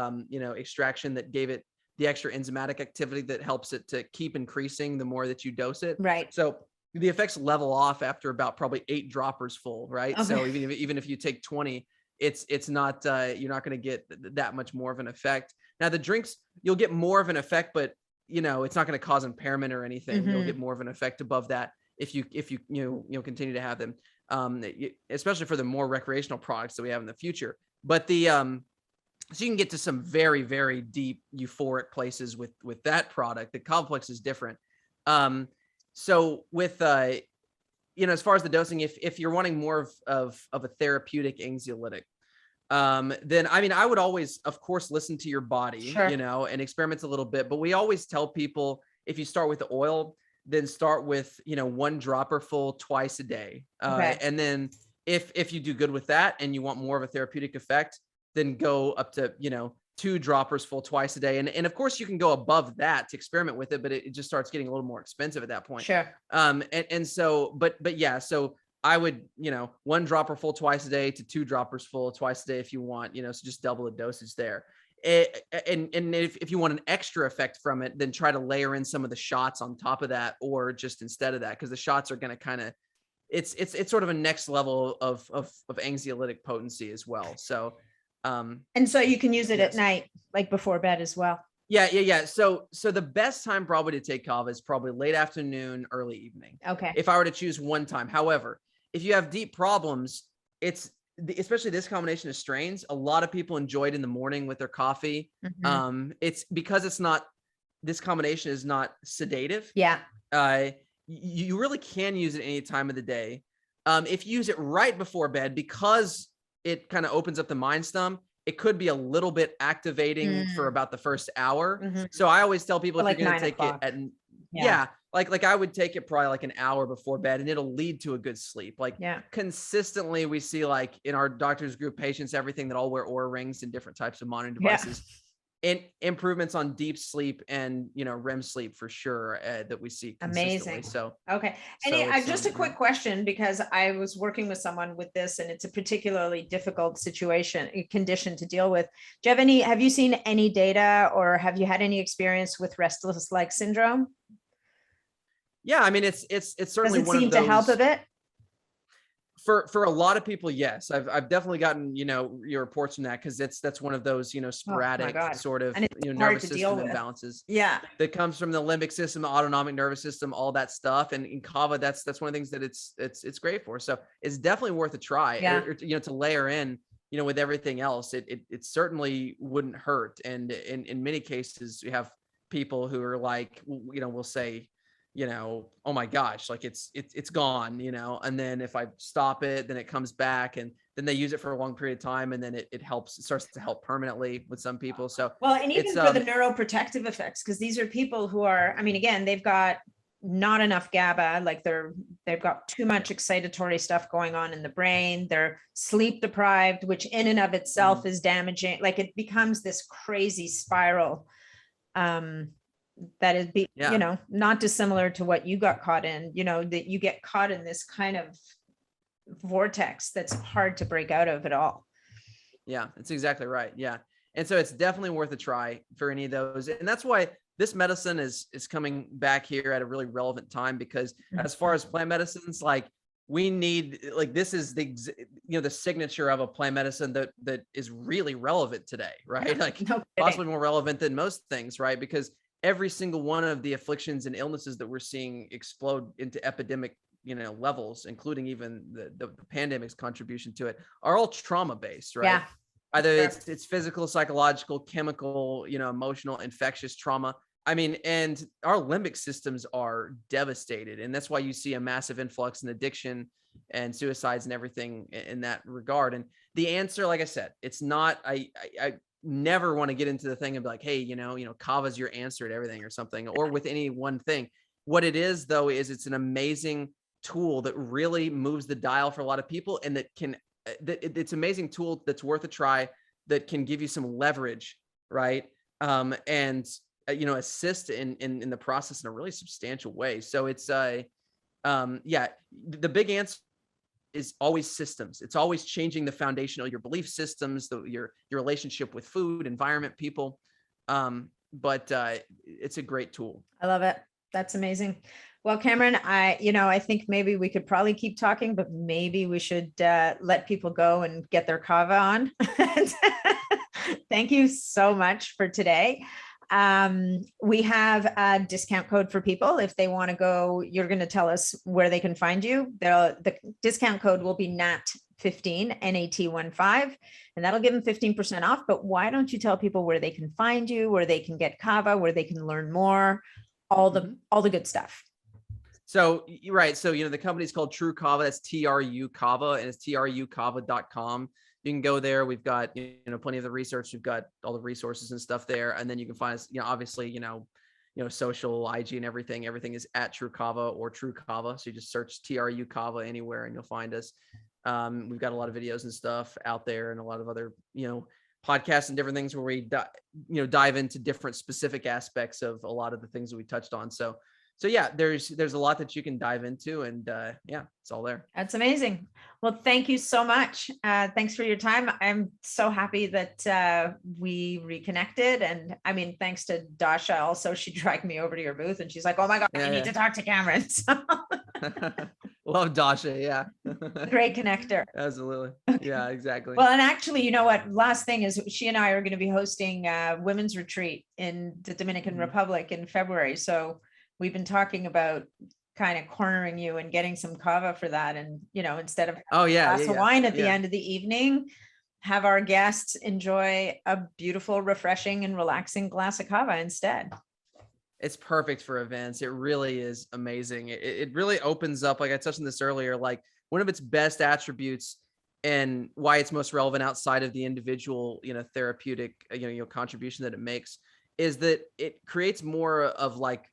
extraction that gave it the extra enzymatic activity that helps it to keep increasing the more that you dose it. Right. So the effects level off after about probably 8 droppers full, right? Okay. So even if you take 20, it's not you're not going to get that much more of an effect. Now the drinks, you'll get more of an effect, but it's not going to cause impairment or anything. Mm-hmm. You'll get more of an effect above that if you continue to have them, especially for the more recreational products that we have in the future. But so you can get to some very, very deep euphoric places with that product. The complex is different. So with as far as the dosing, if you're wanting more of a therapeutic anxiolytic, then I would always, of course, listen to your body, Sure. and experiment a little bit. But we always tell people, if you start with the oil, then start with 1 dropper full twice a day. Okay. And then if you do good with that and you want more of a therapeutic effect, then go up to 2 droppers full twice a day. And of course you can go above that to experiment with it, but it just starts getting a little more expensive at that point. Sure. And so, but yeah, so I would, 1 dropper full twice a day to 2 droppers full twice a day if you want, so just double the dosage there. And if you want an extra effect from it, then try to layer in some of the shots on top of that, or just instead of that, because the shots are going to kind of, it's sort of a next level of anxiolytic potency as well. So, and so you can use it yes. at night, like before bed as well. Yeah. So the best time probably to take Kava is probably late afternoon, early evening. Okay. If I were to choose one time. However, if you have deep problems, especially this combination of strains, a lot of people enjoy it in the morning with their coffee. Mm-hmm. It's because this combination is not sedative. Yeah. You really can use it any time of the day. If you use it right before bed, because it kind of opens up the mind stem, it could be a little bit activating for about the first hour. Mm-hmm. So I always tell people, if like you're going to take it like I would take it probably like an hour before bed, and it'll lead to a good sleep. Consistently, we see, like in our doctors group patients, everything that all wear Oura rings and different types of monitoring devices. And improvements on deep sleep and REM sleep for sure, that we see consistently. Amazing. So okay. And just a quick question, because I was working with someone with this, and it's a particularly difficult condition to deal with. Have you seen any data, or have you had any experience with restless leg syndrome? Yeah, it's certainly Does it one seem of those, to help a bit? For a lot of people, yes. I've definitely gotten your reports from that, because that's one of those sporadic sort of nervous system imbalances. Yeah, that comes from the limbic system, the autonomic nervous system, all that stuff. And in Kava, that's one of the things that it's great for. So it's definitely worth a try. Yeah. Or, to layer in with everything else, it certainly wouldn't hurt. And in many cases, we have people who are like, we'll say, oh my gosh, like it's gone, and then if I stop it, then it comes back, and then they use it for a long period of time, and then it helps. It starts to help permanently with some people. So and even for the neuroprotective effects, because these are people who are, again, they've got not enough GABA, like they've got too much excitatory stuff going on in the brain. They're sleep deprived, which in and of itself is damaging. Like it becomes this crazy spiral. That is not dissimilar to what you got caught in, that you get caught in this kind of vortex that's hard to break out of at all. Yeah, that's exactly right. Yeah. And so it's definitely worth a try for any of those. And that's why this medicine is coming back here at a really relevant time, because as far as plant medicines, like we need, like, this is the signature of a plant medicine that is really relevant today, right? Like possibly more relevant than most things, right? Because every single one of the afflictions and illnesses that we're seeing explode into epidemic, levels, including even the pandemic's contribution to it, are all trauma based, right? Yeah. Either it's physical, psychological, chemical, emotional, infectious trauma. And our limbic systems are devastated. And that's why you see a massive influx in addiction and suicides and everything in that regard. And the answer, like I said, it's not, I never want to get into the thing and be like, hey, Kava's your answer to everything or something, or with any one thing. What it is, though, is it's an amazing tool that really moves the dial for a lot of people, and it's an amazing tool that's worth a try, that can give you some leverage, right? And assist in the process in a really substantial way. So it's the big answer is always systems. It's always changing the foundational, your belief systems, your relationship with food, environment, people. but it's a great tool. I love it. That's amazing. Well, Cameron, I think maybe we could probably keep talking, but maybe we should let people go and get their Kava on. Thank you so much for today. We have a discount code for people. If they want to go, you're going to tell us where they can find you. The discount code will be NAT15, NAT15, and that'll give them 15% off. But why don't you tell people where they can find you, where they can get Kava, where they can learn more, all the good stuff. So you're right. So, the company's called True Kava. That's TRU Kava, and it's trukava.com. You can go there. We've got, plenty of the research. We've got all the resources and stuff there. And then you can find us, obviously, social, IG and everything. Everything is at True Kava or True Kava. So you just search TRU Kava anywhere and you'll find us. We've got a lot of videos and stuff out there and a lot of other, podcasts and different things where we, dive into different specific aspects of a lot of the things that we touched on. So yeah, there's a lot that you can dive into, and it's all there. That's amazing. Well, thank you so much. Thanks for your time. I'm so happy that we reconnected. And I mean, thanks to Dasha also, she dragged me over to your booth and she's like, oh my God, I need to talk to Cameron. So love Dasha. Yeah. Great connector. Absolutely. Yeah, exactly. Well, and actually, you know what? Last thing is she and I are going to be hosting a women's retreat in the Dominican Republic in February. So we've been talking about kind of cornering you and getting some Kava for that. And, instead of a glass of wine at the end of the evening, have our guests enjoy a beautiful, refreshing and relaxing glass of Kava instead. It's perfect for events. It really is amazing. It really opens up, like I touched on this earlier, like one of its best attributes and why it's most relevant outside of the individual, therapeutic, contribution that it makes is that it creates more of like,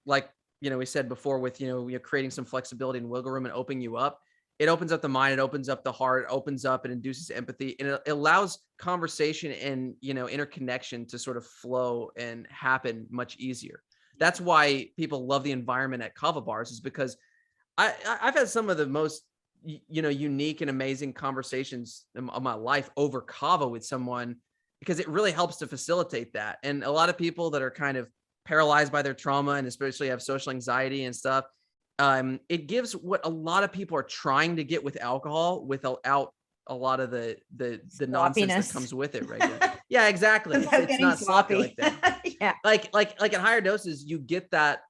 we said before with, creating some flexibility and wiggle room and opening you up. It opens up the mind, it opens up the heart, opens up and induces empathy, and it allows conversation and, interconnection to sort of flow and happen much easier. That's why people love the environment at Kava bars, is because I've had some of the most, unique and amazing conversations of my life over Kava with someone, because it really helps to facilitate that. And a lot of people that are kind of paralyzed by their trauma and especially have social anxiety and stuff, it gives what a lot of people are trying to get with alcohol without a lot of the nonsense that comes with it, right? Yeah, exactly. It's not sloppy like that. Yeah. Like at higher doses, you get that,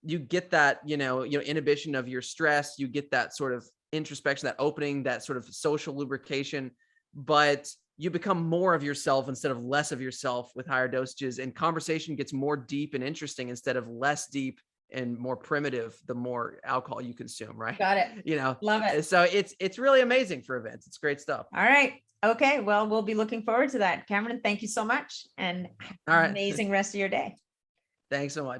inhibition of your stress, you get that sort of introspection, that opening, that sort of social lubrication, but you become more of yourself instead of less of yourself with higher dosages, and conversation gets more deep and interesting instead of less deep and more primitive the more alcohol you consume, right? Got it. Love it. So it's really amazing for events. It's great stuff. All right. Okay. Well, we'll be looking forward to that. Cameron, thank you so much, and amazing rest of your day. Thanks so much.